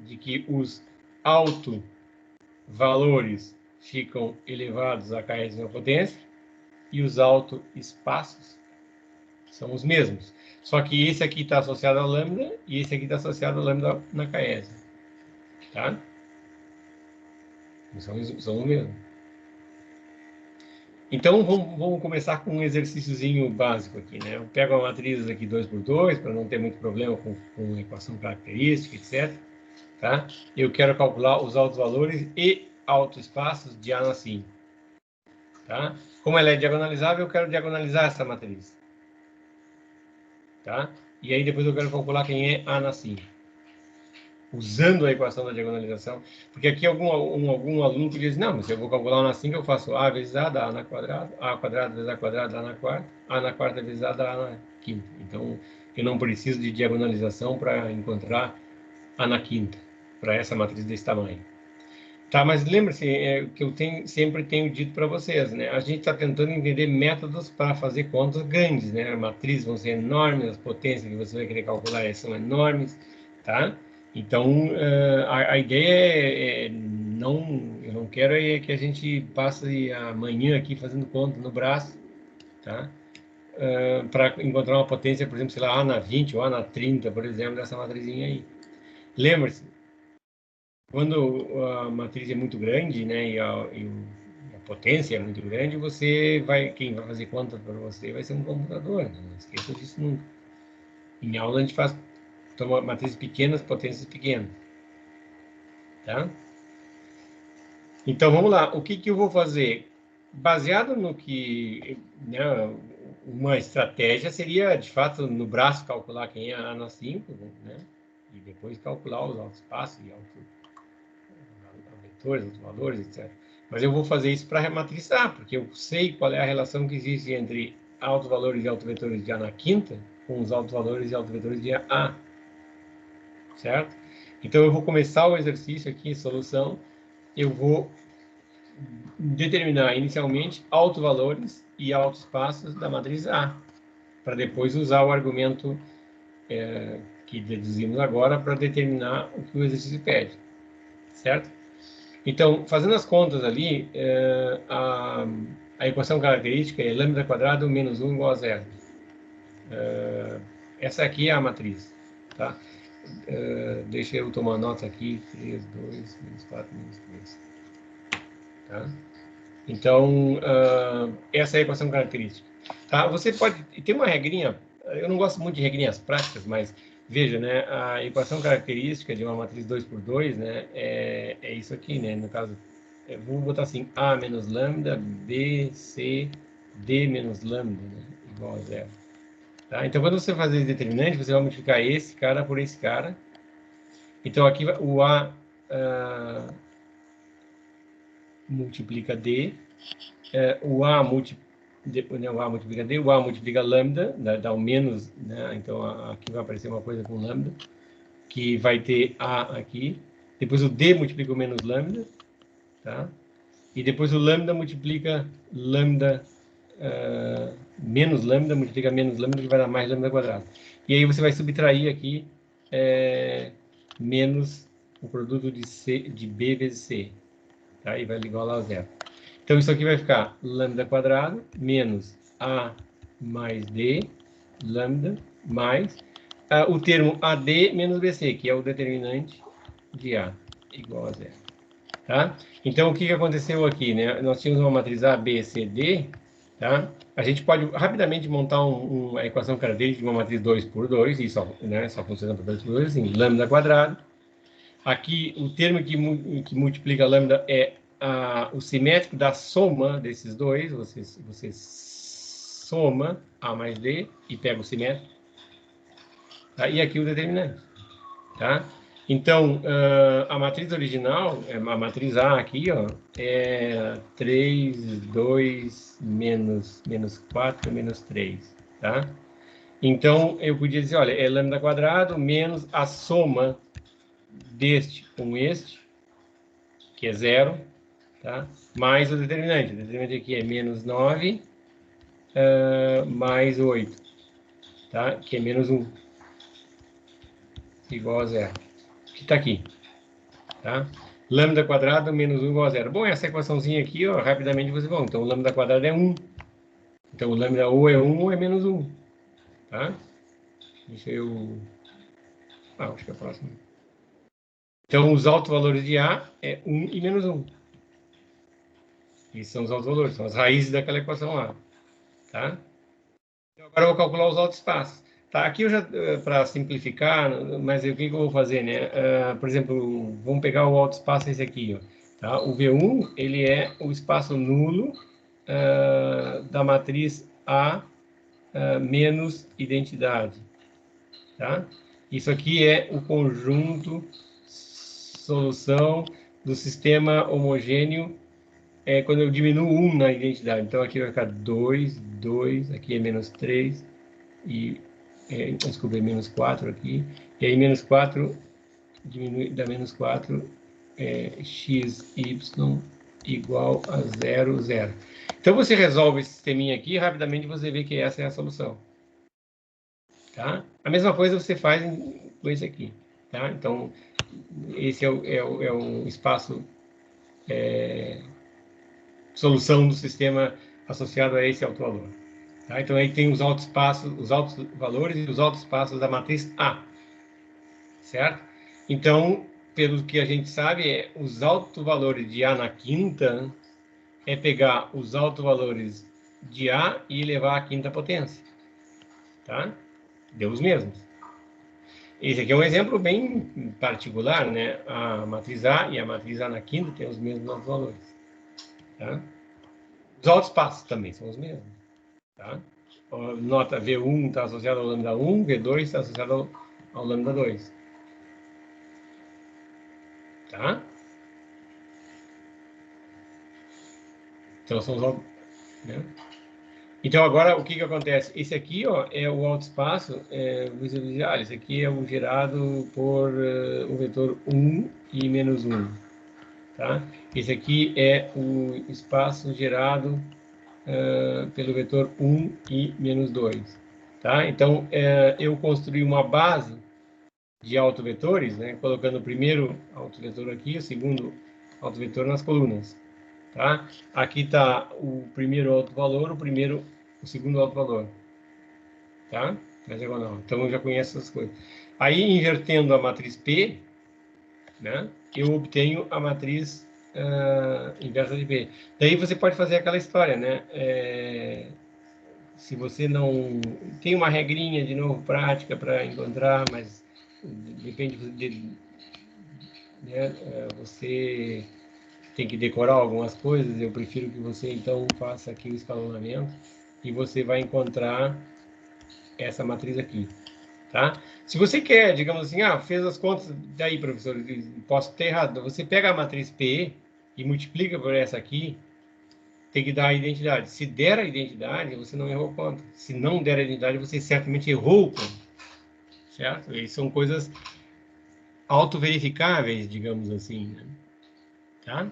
de que os autovalores ficam elevados à késima potência e os autoespaços são os mesmos. Só que esse aqui está associado a lambda e esse aqui está associado a lambda na késima. Tá? São os mesmos. Então, vamos começar com um exercíciozinho básico aqui, né? Eu pego a matriz aqui 2×2, para não ter muito problema com equação característica, etc. Tá? Eu quero calcular os autovalores e autoespaços de A na 5. Tá? Como ela é diagonalizável, eu quero diagonalizar essa matriz. Tá? E aí depois eu quero calcular quem é A na 5. Usando a equação da diagonalização, porque aqui algum aluno que diz, não, mas se eu vou calcular na 5, eu faço A vezes A dá A na quadrada, A quadrada vezes A quadrada dá A na quarta, A na quarta vezes A dá A na quinta. Então, eu não preciso de diagonalização para encontrar A na quinta, para essa matriz desse tamanho. Tá, mas lembre-se que eu sempre tenho dito para vocês, né? A gente está tentando entender métodos para fazer contas grandes, né? As matrizes vão ser enormes, as potências que você vai querer calcular são enormes, tá? Então, a ideia eu não quero que a gente passe amanhã aqui fazendo conta no braço, tá? Para encontrar uma potência, por exemplo, sei lá, A na 20 ou A na 30, por exemplo, dessa matrizinha aí. Lembre-se, quando a matriz é muito grande, né, e a potência é muito grande, quem vai fazer conta para você vai ser um computador, né? Não esqueça disso nunca. Em aula a gente toma matrizes pequenas, potências pequenas. Tá? Então, vamos lá. O que eu vou fazer? Baseado no que, né, uma estratégia seria, de fato, no braço calcular quem é A na 5, né, e depois calcular os autoespaços e vetores, outros valores, etc. Mas eu vou fazer isso para rematrizar, porque eu sei qual é a relação que existe entre autovalores e autovetores de A na quinta com os autovalores e autovetores de A. Certo? Então, eu vou começar o exercício aqui, solução. Eu vou determinar inicialmente autovalores e autoespaços da matriz A, para depois usar o argumento que deduzimos agora para determinar o que o exercício pede. Certo? Então, fazendo as contas ali, a equação característica é lambda quadrado menos 1 igual a zero. Essa aqui é a matriz. Tá? Deixa eu tomar nota aqui. 3, 2, menos 4, menos 3. Tá? Então, essa é a equação característica. Tá? Você pode... Tem uma regrinha, eu não gosto muito de regrinhas práticas, mas veja, né, a equação característica de uma matriz 2×2, né, é isso aqui, né, no caso, vou botar assim, A menos lambda, B, C, D menos lambda, né, igual a zero. Tá? Então, quando você fazer esse determinante, você vai multiplicar esse cara por esse cara. Então, aqui o A multiplica D, o A depois, né, o A multiplica D, o A multiplica lambda, dá o menos, né? Então aqui vai aparecer uma coisa com lambda, que vai ter A aqui. Depois o D multiplica o menos lambda, tá? E depois o lambda multiplica lambda menos lambda, multiplica menos lambda, que vai dar mais lambda quadrado. E aí você vai subtrair aqui menos o produto de B vezes C, tá? E vai igual a zero. Então isso aqui vai ficar lambda quadrado menos A mais D, lambda, mais o termo AD menos BC, que é o determinante de A, igual a zero. Tá? Então, o que aconteceu aqui, né? Nós tínhamos uma matriz A, B, C, D, tá? A gente pode rapidamente montar uma equação característica de uma matriz 2 por 2, e só, né, só funciona para 2 por 2, assim, lambda quadrado. Aqui, o termo que multiplica lambda é o simétrico da soma desses dois. Você soma A mais D e pega o simétrico. Tá? E aqui o determinante. Tá? Então, a matriz original, a matriz A aqui, ó, é 3, 2, menos 4, menos 3, tá? Então, eu podia dizer, olha, é lambda quadrado menos a soma deste com este, que é zero, tá? Mais o determinante. O determinante aqui é menos 9, mais 8, tá? Que é menos 1, igual a zero. Que está aqui. Tá? Lambda quadrado menos 1 igual a zero. Bom, essa equaçãozinha aqui, ó, rapidamente você vai. Então, o lambda quadrado é 1. Então, o lambda ou é 1 ou é menos 1. Tá? Deixa eu... acho que é a próxima. Então, os autovalores de A é 1 e menos 1. Esses são os autovalores, são as raízes daquela equação lá. Tá? Então, agora eu vou calcular os autoespaços. Tá, aqui eu já, para simplificar, mas o que eu vou fazer, né? Por exemplo, vamos pegar o autoespaço esse aqui, ó. Tá? O V1, ele é o espaço nulo da matriz A menos identidade, tá? Isso aqui é o conjunto solução do sistema homogêneo quando eu diminuo 1 na identidade. Então, aqui vai ficar 2, 2, aqui é menos 3, e desculpa, é menos 4 aqui, e aí menos 4 diminui, dá menos 4, x, y igual a 0, 0. Então, você resolve esse sisteminha aqui e rapidamente você vê que essa é a solução. Tá? A mesma coisa você faz com esse aqui. Tá? Então, esse é o espaço solução do sistema associado a esse autovalor. Tá? Então, aí tem os altos valores e os altos espaços da matriz A. Certo? Então, pelo que a gente sabe, os autovalores de A na quinta é pegar os autovalores de A e elevar à quinta potência. Tá? Deu os mesmos. Esse aqui é um exemplo bem particular, né? A matriz A e a matriz A na quinta têm os mesmos autovalores. Tá? Os autoespaços também são os mesmos. Tá? Nota V1 está associado ao lambda 1, V2 está associado ao lambda 2. Tá? Então, são os... né? Então, agora, o que acontece? Esse aqui, ó, é o autoespaço, você diz, esse aqui é o gerado por o vetor 1 e menos 1. Tá? Esse aqui é o espaço gerado pelo vetor 1 e menos 2. Tá? Então, eu construí uma base de autovetores, né, colocando o primeiro autovetor aqui, o segundo autovetor nas colunas. Tá? Aqui está o primeiro autovalor, o segundo autovalor. Tá? Mas não. Então, eu já conheço essas coisas. Aí, invertendo a matriz P, né, eu obtenho a matriz inversa de P. Daí você pode fazer aquela história, né? Se você não... tem uma regrinha, de novo, prática para encontrar, mas depende né, você tem que decorar algumas coisas. Eu prefiro que você, então, faça aqui o escalonamento e você vai encontrar essa matriz aqui, tá? Se você quer, digamos assim, fez as contas, daí, professor, posso ter errado. Você pega a matriz P e multiplica por essa aqui, tem que dar a identidade. Se der a identidade, você não errou o conta. Se não der a identidade, você certamente errou o conta. Certo? E são coisas autoverificáveis, digamos assim, né? Tá?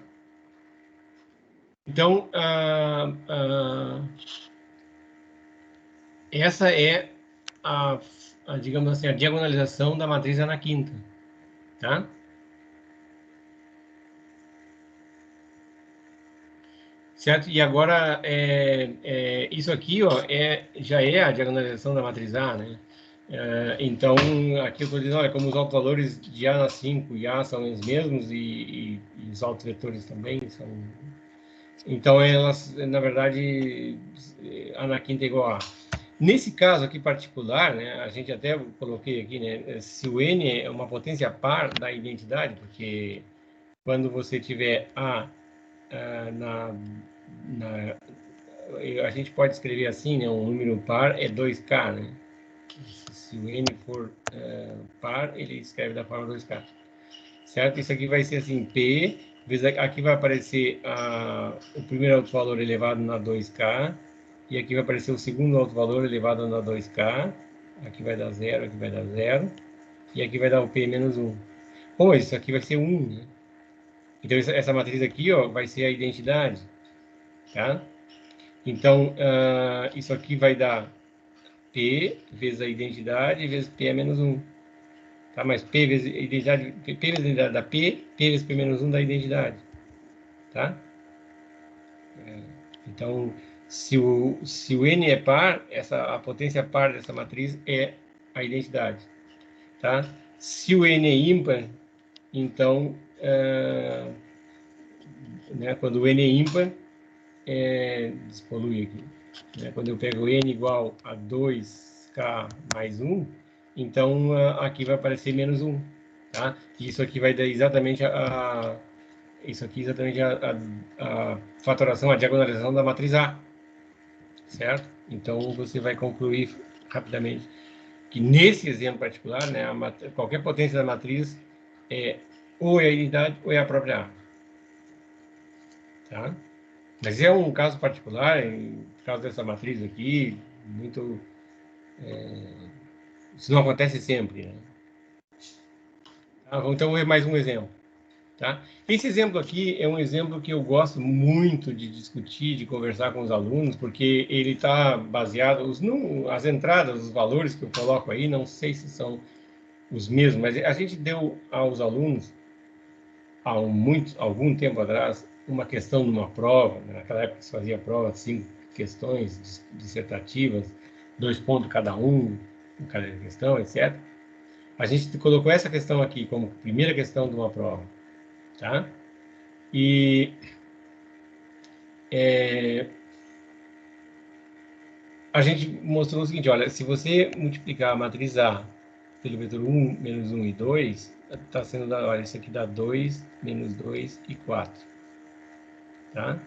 Então, essa é digamos assim, a diagonalização da matriz ana quinta, tá? Certo? E agora, isso aqui, ó, já é a diagonalização da matriz A, né? Então, aqui eu estou dizendo, olha, como os autovalores de A na 5 e A são os mesmos e os autovetores também são... Então, elas, na verdade, A na quinta é igual a A. Nesse caso aqui particular, né, a gente até coloquei aqui, né, se o N é uma potência par da identidade, porque quando você tiver na, a gente pode escrever assim, né, um número par é 2K, né? Se o N for par, ele escreve da forma 2K. Certo? Isso aqui vai ser assim, P, aqui vai aparecer o primeiro autovalor elevado na 2K, e aqui vai aparecer o segundo autovalor elevado na 2K, aqui vai dar 0, aqui vai dar 0, e aqui vai dar o P menos 1. Bom, isso aqui vai ser 1, né? Então, essa matriz aqui, ó, vai ser a identidade, tá? Então, isso aqui vai dar P vezes a identidade vezes P é menos 1. Tá? Mas P vezes a identidade, P vezes a identidade dá P vezes P menos 1 da identidade. Tá? Então, se o N é par, a potência par dessa matriz é a identidade. Tá? Se o N é ímpar, então, né, quando o N é ímpar, despolui aqui. Né? Quando eu pego N igual a 2K mais 1, então aqui vai aparecer menos 1. Tá? Isso aqui vai dar exatamente isso aqui exatamente a fatoração, a diagonalização da matriz A. Certo? Então, você vai concluir rapidamente que nesse exemplo particular, né, qualquer potência da matriz ou é a identidade ou é a própria A. Tá? Mas é um caso particular, em caso dessa matriz aqui, muito... isso não acontece sempre, né? Tá? Então, é mais um exemplo. Tá? Esse exemplo aqui é um exemplo que eu gosto muito de discutir, de conversar com os alunos, porque ele está baseado, as entradas, os valores que eu coloco aí, não sei se são os mesmos, mas a gente deu aos alunos, há algum tempo atrás, uma questão numa prova, né? Naquela época se fazia prova, 5 questões dissertativas, 2 pontos cada um, em cada questão, etc. A gente colocou essa questão aqui como primeira questão de uma prova, tá? E a gente mostrou o seguinte, olha, se você multiplicar a matriz A pelo vetor 1, menos 1 e 2, está sendo, olha, isso aqui dá 2, menos 2 e 4, tá?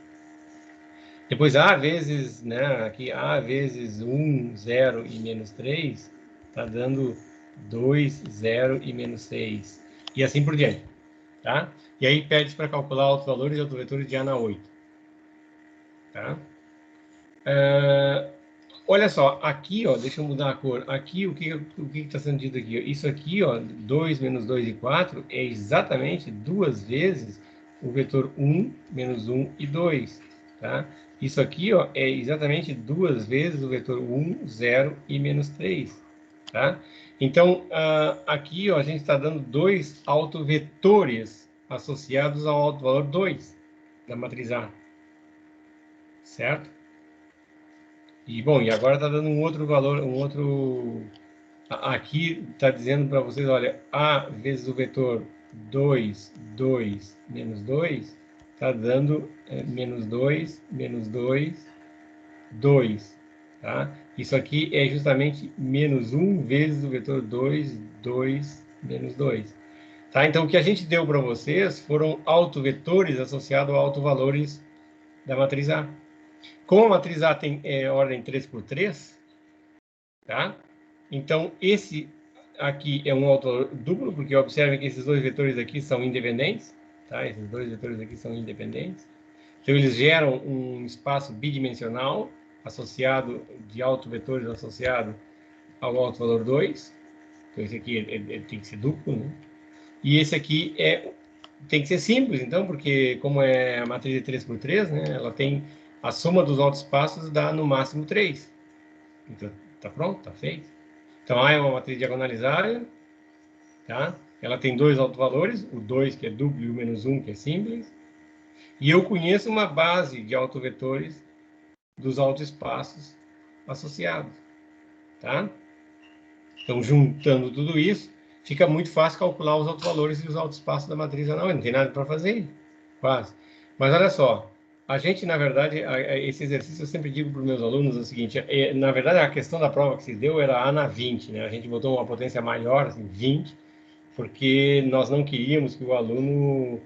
Depois A vezes, né, aqui A vezes 1, 0 e menos 3, está dando 2, 0 e menos 6, e assim por diante, tá? E aí pede para calcular autovalores e autovetores de A na 8, tá? Olha só, aqui, ó, deixa eu mudar a cor. Aqui, o que está sendo dito aqui? Isso aqui, ó, 2 menos 2 e 4 é exatamente duas vezes o vetor 1, menos 1 e 2, tá? Isso aqui, ó, é exatamente duas vezes o vetor 1, 0 e menos 3, tá? Então, aqui, ó, a gente está dando dois autovetores associados ao autovalor 2 da matriz A, certo? E, bom, e agora está dando um outro valor, aqui está dizendo para vocês, olha, A vezes o vetor 2, 2, menos 2, está dando menos 2, menos 2, 2, tá? Isso aqui é justamente menos 1 vezes o vetor 2, 2, menos 2. Tá? Então, o que a gente deu para vocês foram autovetores associados a autovalores da matriz A. Como a matriz A tem ordem 3 por 3, tá? Então, esse aqui é um autovalor duplo, porque observem que esses dois vetores aqui são independentes, tá? Esses dois vetores aqui são independentes. Então, eles geram um espaço bidimensional associado, de autovetores associado ao alto valor 2. Então, esse aqui tem que ser duplo, né? E esse aqui tem que ser simples, então, porque como é a matriz de 3 por 3, né, ela tem a soma dos altos espaços dá no máximo 3. Então, tá pronto, tá feito. Então, A é uma matriz diagonalizável, tá? Ela tem dois autovalores, o 2 que é duplo e o menos 1 que é simples. E eu conheço uma base de autovetores dos autoespaços associados, tá? Então, juntando tudo isso, fica muito fácil calcular os autovalores e os autoespaços da matriz anões. Não tem nada para fazer, quase. Mas olha só, a gente, na verdade, esse exercício eu sempre digo para os meus alunos o seguinte, na verdade, a questão da prova que se deu era A na 20, né? A gente botou uma potência maior, assim, 20, porque nós não queríamos que o aluno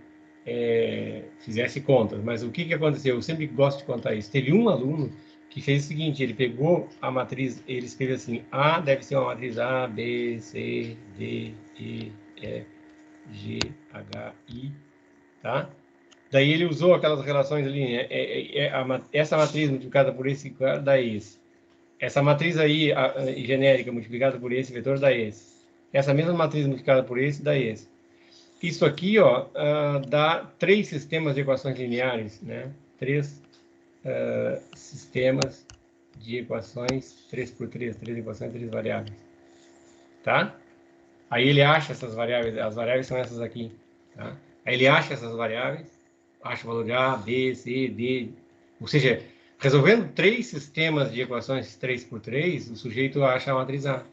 fizesse contas. Mas o que aconteceu? Eu sempre gosto de contar isso. Teve um aluno que fez o seguinte, ele pegou a matriz, ele escreveu assim, A deve ser uma matriz A, B, C, D, E, F, G, H, I, tá? Daí ele usou aquelas relações ali, né? Essa matriz multiplicada por esse dá esse. Essa matriz aí, genérica, multiplicada por esse vetor, dá esse. Essa mesma matriz multiplicada por esse, dá esse. Isso aqui, ó, dá 3 sistemas de equações lineares, né? 3 sistemas de equações 3 por 3, 3 equações, 3 variáveis, tá? Aí ele acha essas variáveis, as variáveis são essas aqui, tá? Aí ele acha essas variáveis, acha o valor de A, B, C, D, ou seja, resolvendo 3 sistemas de equações 3 por 3, o sujeito acha a matriz A.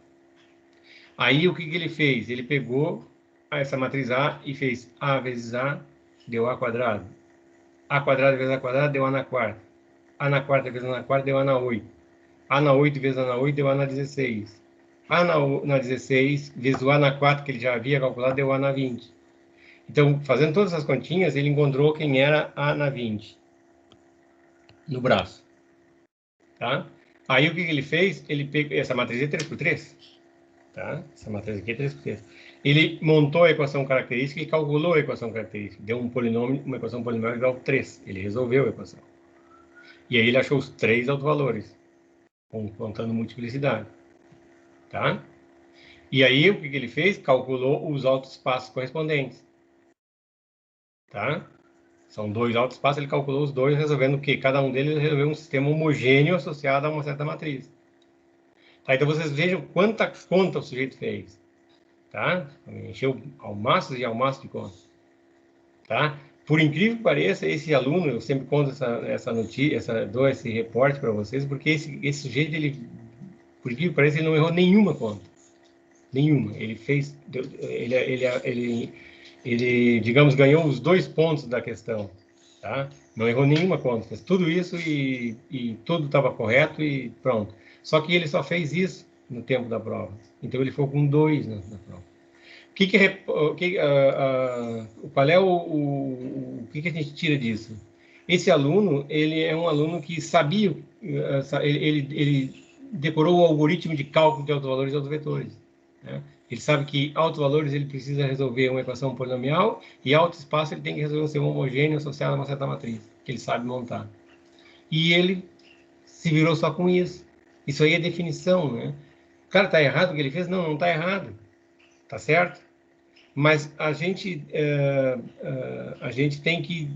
Aí o que ele fez? Ele pegou essa matriz A e fez A vezes A, deu A quadrado. A quadrado vezes A quadrado, deu A na quarta. A na quarta vezes A na quarta, deu A na 8. A na 8 vezes A na 8, deu A na 16. A na 16 vezes o A na 4, que ele já havia calculado, deu A na 20. Então, fazendo todas essas continhas, ele encontrou quem era A na 20. No braço. Tá? Aí o que ele fez? Ele pegou essa matriz é 3 por 3. Tá? Essa matriz aqui é 3 por 3. Ele montou a equação característica e calculou a equação característica. Deu um polinômio, uma equação polinomial igual a 3. Ele resolveu a equação. E aí ele achou os 3 autovalores, contando multiplicidade. Tá? E aí o que ele fez? Calculou os autoespaços correspondentes. Tá? São 2 autoespaços, ele calculou os dois, resolvendo o quê? Cada um deles resolveu um sistema homogêneo associado a uma certa matriz. Tá? Então vocês vejam quanta conta o sujeito fez. Tá? Encheu ao máximo e ao máximo de conta. Tá? Por incrível que pareça, esse aluno, eu sempre conto essa notícia, dou esse reporte para vocês, porque esse sujeito, ele, por incrível que pareça, ele não errou nenhuma conta. Nenhuma. Ele fez, ele, digamos, ganhou os 2 pontos da questão. Tá? Não errou nenhuma conta. Fez tudo isso e tudo estava correto e pronto. Só que ele só fez isso no tempo da prova. Então ele ficou com 2 na prova. Qual é o que a gente tira disso? Esse aluno, ele é um aluno que sabia, ele decorou o algoritmo de cálculo de autovalores e autovetores. Né? Ele sabe que autovalores ele precisa resolver uma equação polinomial e autoespaço ele tem que resolver um sistema homogêneo associado a uma certa matriz, que ele sabe montar. E ele se virou só com isso. Isso aí é definição, né? O cara está errado o que ele fez? Não, não está errado. Tá certo? Mas a gente tem que,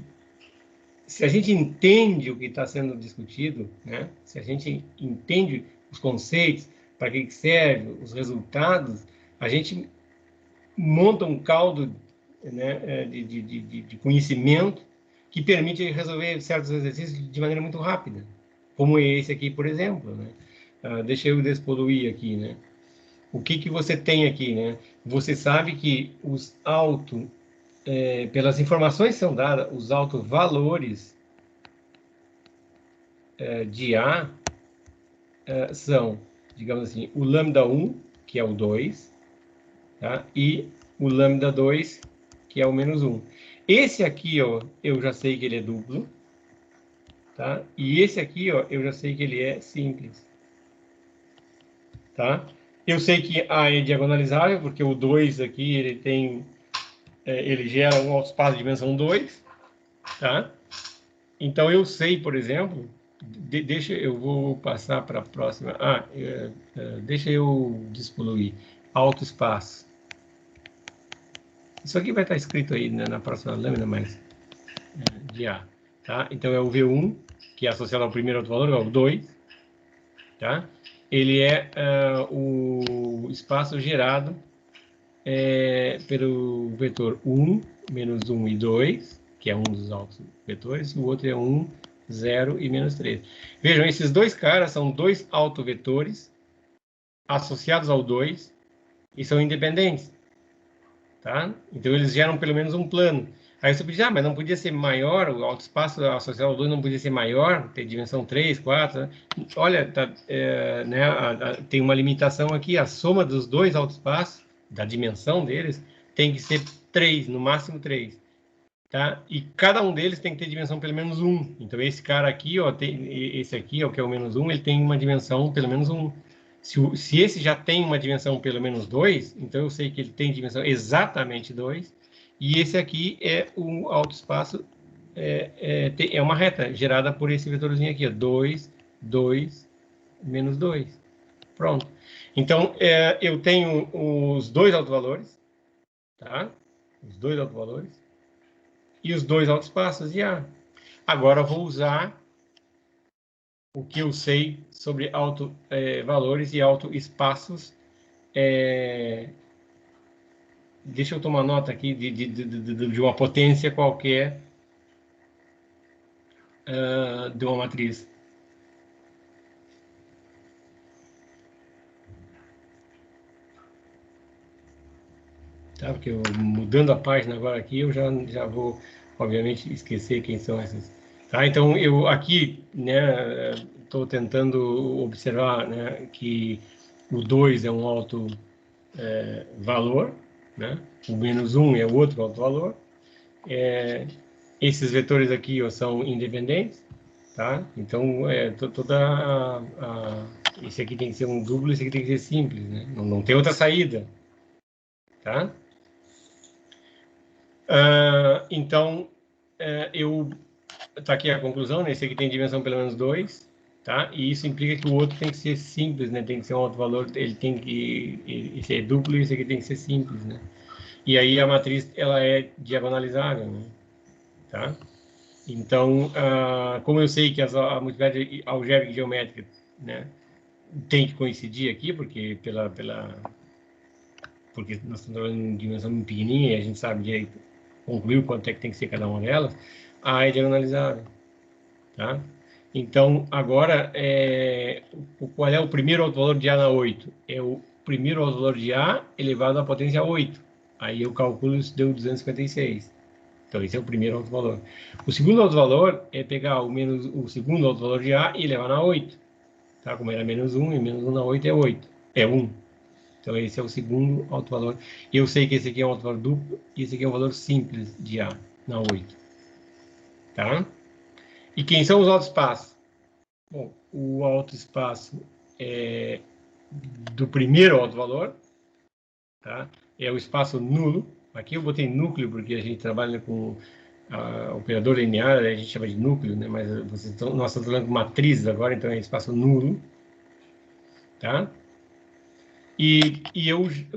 se a gente entende o que está sendo discutido, né? Se a gente entende os conceitos, para que serve, os resultados, a gente monta um caldo, né, de conhecimento que permite resolver certos exercícios de maneira muito rápida, como esse aqui, por exemplo, né? Deixa eu despoluir aqui, né? O que você tem aqui, né? Você sabe que os pelas informações que são dadas, os autovalores de A são, digamos assim, o lambda 1, que é o 2, tá? E o lambda 2, que é o menos 1. Esse aqui, ó, eu já sei que ele é duplo, tá? E esse aqui, ó, eu já sei que ele é simples, tá? Eu sei que A é diagonalizável, porque o 2 aqui, ele gera um autoespaço de dimensão 2, tá? Então, eu sei, por exemplo, eu vou passar para a próxima. Deixa eu despoluir. Alto espaço. Isso aqui vai estar escrito aí, né, na próxima lâmina, mas de A. Tá? Então, é o V1, que é associado ao primeiro autovalor, é o 2. Tá? Ele é o espaço gerado pelo vetor 1, menos 1 e 2, que é um dos altos vetores, e o outro é 1, 0 e menos 3. Vejam, esses dois caras são dois autovetores associados ao 2 e são independentes. Tá? Então, eles geram pelo menos um plano. Aí você podia, mas não podia ser maior, o autoespaço associado ao 2 não podia ser maior, ter dimensão 3, 4. Né? Olha, né, tem uma limitação aqui, a soma dos dois autoespaços, da dimensão deles, tem que ser 3, no máximo 3. Tá? E cada um deles tem que ter dimensão pelo menos 1. Então, esse cara aqui, ó, esse aqui, ó, que é o menos 1, ele tem uma dimensão pelo menos 1. Se esse já tem uma dimensão pelo menos 2, então eu sei que ele tem dimensão exatamente 2, e esse aqui é o autoespaço, é uma reta gerada por esse vetorzinho aqui, ó, 2, 2, menos 2. Pronto. Então, eu tenho os dois autovalores, tá? Os dois autovalores e os dois autoespaços de A. Agora eu vou usar o que eu sei sobre valores e autoespaços. Deixa eu tomar nota aqui de uma potência qualquer de uma matriz. Tá? Porque mudando a página agora aqui, eu já vou, obviamente, esquecer quem são essas. Tá? Então, eu aqui, né, estou tentando observar, né, que o 2 é um alto valor, né? O menos 1 é o outro alto valor. Esses vetores aqui ó, são independentes, tá? Então, esse aqui tem que ser um duplo, esse aqui tem que ser simples, né? Não tem outra saída, tá? Então, tá aqui a conclusão, né? Esse aqui tem dimensão pelo menos 2, tá? E isso implica que o outro tem que ser simples, né? Tem que ser um alto valor, ele tem que... Esse é duplo e esse aqui tem que ser simples, né? E aí a matriz, ela é diagonalizável, né? Tá? Então, como eu sei que a multiplicidade algébrica e geométrica, né, tem que coincidir aqui, porque nós estamos trabalhando em dimensão muito pequenininha e a gente sabe direito, concluir quanto é que tem que ser cada uma delas, A é diagonalizável, tá? Então, agora, qual é o primeiro autovalor de A na 8? É o primeiro autovalor de A elevado à potência 8. Aí eu calculo isso, deu 256. Então, esse é o primeiro autovalor. O segundo autovalor é pegar o segundo autovalor de A e levar na 8. Tá? Como era menos 1, e menos 1 na 8 é 8. É 1. Então, esse é o segundo autovalor. Eu sei que esse aqui é um autovalor duplo e esse aqui é um valor simples de A na 8. Tá? E quem são os autoespaços? Bom, o autoespaço é do primeiro autovalor, tá? É o espaço nulo. Aqui eu botei núcleo porque a gente trabalha com operador linear, a gente chama de núcleo, né? Mas nós estamos falando de matrizes agora, então é espaço nulo, tá?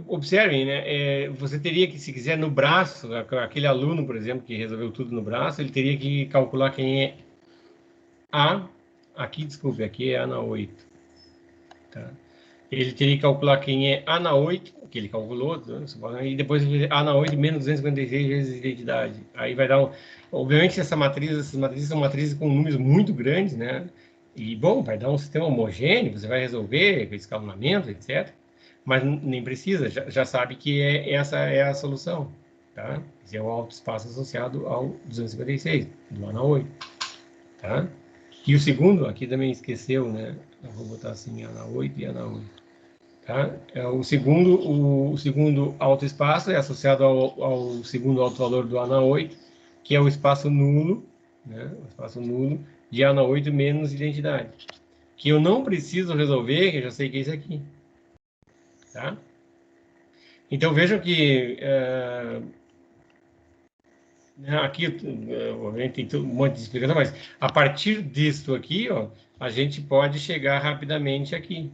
Observem, né? Você teria que, se quiser, no braço, aquele aluno, por exemplo, que resolveu tudo no braço, ele teria que calcular quem é A, desculpe, aqui é A na 8, tá? Ele teria que calcular quem é A na 8, que ele calculou, né? E depois A na 8 menos 256 vezes a identidade. Aí vai dar obviamente, essas matrizes são matrizes com números muito grandes, né? E, bom, vai dar um sistema homogêneo, você vai resolver com escalonamento, etc. Mas nem precisa, já sabe que essa é a solução, tá? Esse é o autoespaço associado ao 256, do A na 8, tá? E o segundo, aqui também esqueceu, né? Eu vou botar assim, A na 8 e A na 8. Tá? O segundo autoespaço é associado ao segundo autovalor do A na 8, que é o espaço nulo, né? O espaço nulo de A na 8 menos identidade. Que eu não preciso resolver, que eu já sei que é isso aqui. Tá? Então, vejam que Aqui, obviamente, tem um monte de explicação, mas a partir disso aqui, ó, a gente pode chegar rapidamente aqui,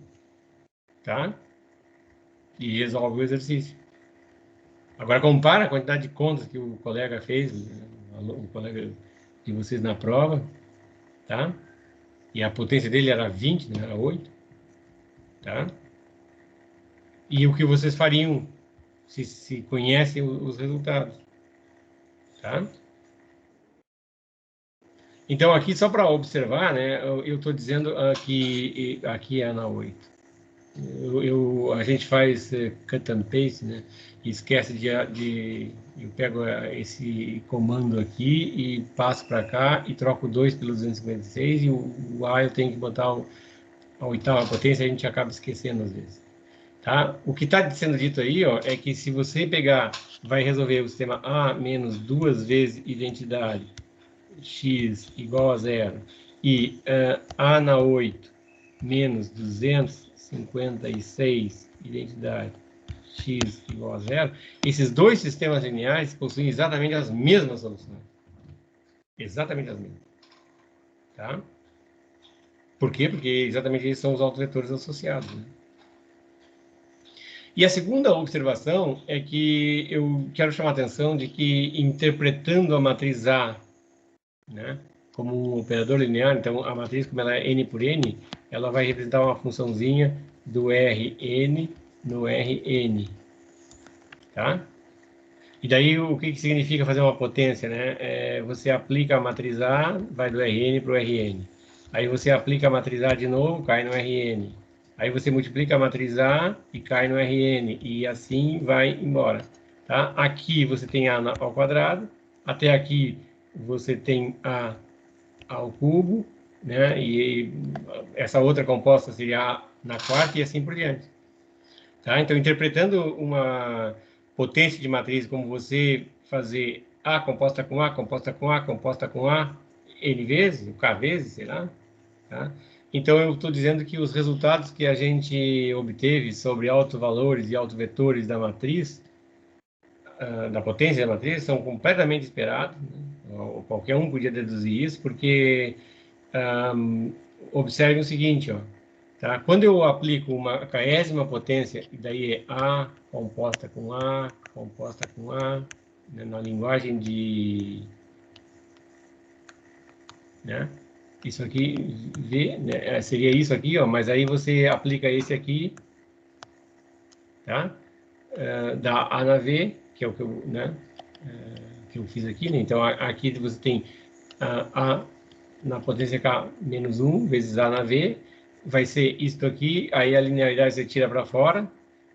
tá? E resolve o exercício. Agora, compara a quantidade de contas que o colega fez, o colega de vocês na prova, tá? E a potência dele era 20, não era 8, tá? E o que vocês fariam se conhecem os resultados, tá? Então, aqui, só para observar, né, eu estou dizendo aqui é na 8. A gente faz cut and paste, né? E esquece eu pego esse comando aqui e passo para cá e troco 2 pelo 256 e o A eu tenho que botar a oitava potência, a gente acaba esquecendo às vezes. Tá? O que está sendo dito aí, ó, é que se você pegar, vai resolver o sistema A menos 2 vezes identidade x igual a 0 e A na 8 menos 256 identidade x igual a 0, esses dois sistemas lineares possuem exatamente as mesmas soluções. Exatamente as mesmas. Tá? Por quê? Porque exatamente eles são os autovetores associados. Né? E a segunda observação é que eu quero chamar a atenção de que, interpretando a matriz A, né, como um operador linear, então a matriz, como ela é n por n, ela vai representar uma funçãozinha do Rn no Rn, tá? E daí o que significa fazer uma potência, né? Você aplica a matriz A, vai do Rn para o Rn. Aí você aplica a matriz A de novo, cai no Rn. Aí você multiplica a matriz A e cai no Rn. E assim vai embora. Tá? Aqui você tem A ao quadrado. Até aqui você tem A ao cubo. Né? E essa outra composta seria A na quarta e assim por diante. Tá? Então, interpretando uma potência de matriz como você fazer A composta com A, composta com A, composta com A, N vezes, K vezes, sei lá. Tá? Então, eu estou dizendo que os resultados que a gente obteve sobre autovalores e autovetores da matriz, da potência da matriz, são completamente esperados. Né? Qualquer um podia deduzir isso, porque observe o seguinte, ó. Tá? Quando eu aplico uma késima potência, e daí é A composta com A, composta com A, né, na linguagem de... Né, isso aqui, V, né, seria isso aqui, ó, mas aí você aplica esse aqui, tá? Dá A na V, que é o que eu, né, que eu fiz aqui, né? Então, aqui você tem A na potência K menos 1 vezes A na V, vai ser isto aqui, aí a linearidade você tira para fora,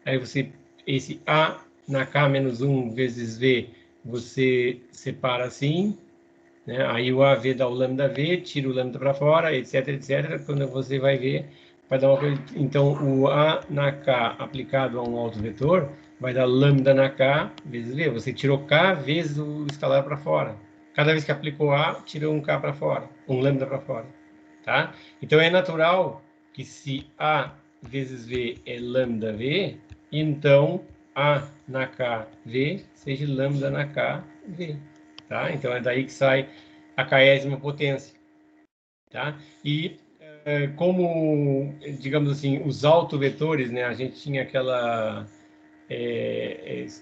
aí você, esse A na K menos 1 vezes V, você separa assim, né? Aí o AV dá o lambda V, tira o lambda para fora, etc, etc, quando você vai ver, vai dar uma coisa, então o A na K aplicado a um autovetor, vai dar lambda na K vezes V, você tirou K vezes o escalar para fora. Cada vez que aplicou A, tirou um K para fora, um lambda para fora, tá? Então é natural que se A vezes V é lambda V, então A na K V seja lambda na K V, tá? Então é daí que sai a késima potência, tá? E como, digamos assim, os autovetores, né? A gente tinha aquela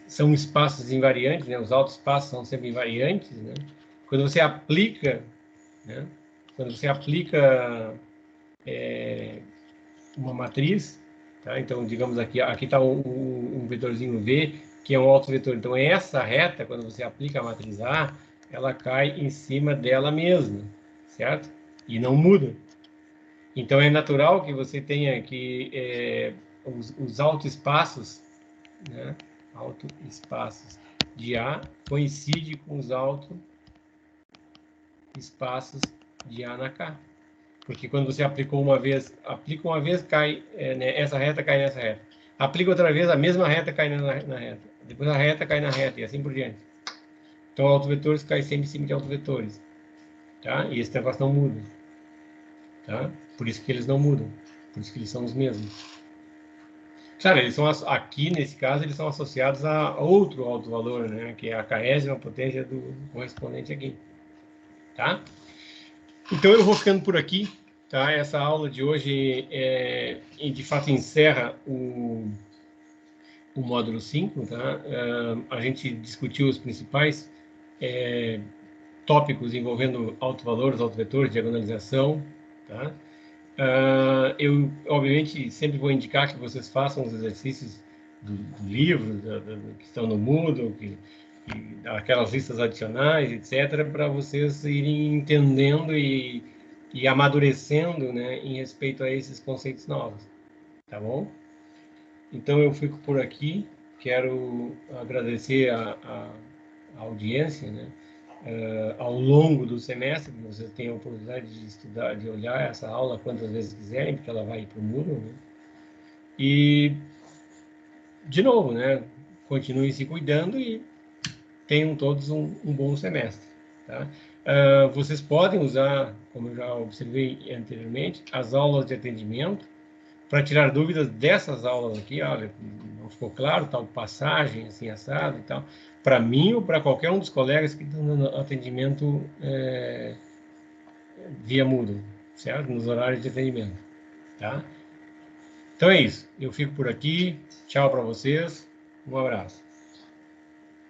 são espaços invariantes, né? Os autoespaços são sempre invariantes, né? Quando você aplica, né? Quando você aplica uma matriz, tá? Então, digamos aqui está um vetorzinho V, que é um autovetor. Então, essa reta, quando você aplica a matriz A, ela cai em cima dela mesma, certo? E não muda. Então, é natural que você tenha que os autoespaços, né? Autoespaços de A coincidem com os autoespaços de A na K. Porque quando você aplicou uma vez, cai, né, essa reta cai nessa reta. Aplica outra vez, a mesma reta cai na reta. Depois a reta cai na reta e assim por diante. Então, autovetores caem sempre em cima de autovetores. Tá? E esse negócio não muda. Tá? Por isso que eles não mudam. Por isso que eles são os mesmos. Claro, eles são, aqui nesse caso, eles são associados a outro alto valor, né? Que é a 40ª potência do correspondente aqui, tá? Então eu vou ficando por aqui, tá? Essa aula de hoje, de fato, encerra o módulo 5, tá? A gente discutiu os principais tópicos envolvendo autovalores, autovetores, diagonalização, tá? Eu, obviamente, sempre vou indicar que vocês façam os exercícios do livro, que estão no Moodle, aquelas listas adicionais, etc., para vocês irem entendendo e amadurecendo, né, em respeito a esses conceitos novos, tá bom? Então, eu fico por aqui. Quero agradecer a audiência, né? Ao longo do semestre, vocês têm a oportunidade de estudar, de olhar essa aula quantas vezes quiserem, porque ela vai para o Moodle, né? E, de novo, né? Continuem se cuidando e tenham todos um bom semestre, tá? Vocês podem usar, como eu já observei anteriormente, as aulas de atendimento para tirar dúvidas dessas aulas aqui. Olha, não ficou claro, tal passagem, assim, assado e tal. Para mim ou para qualquer um dos colegas que estão dando atendimento via Moodle, certo? Nos horários de atendimento, tá? Então é isso. Eu fico por aqui. Tchau para vocês. Um abraço.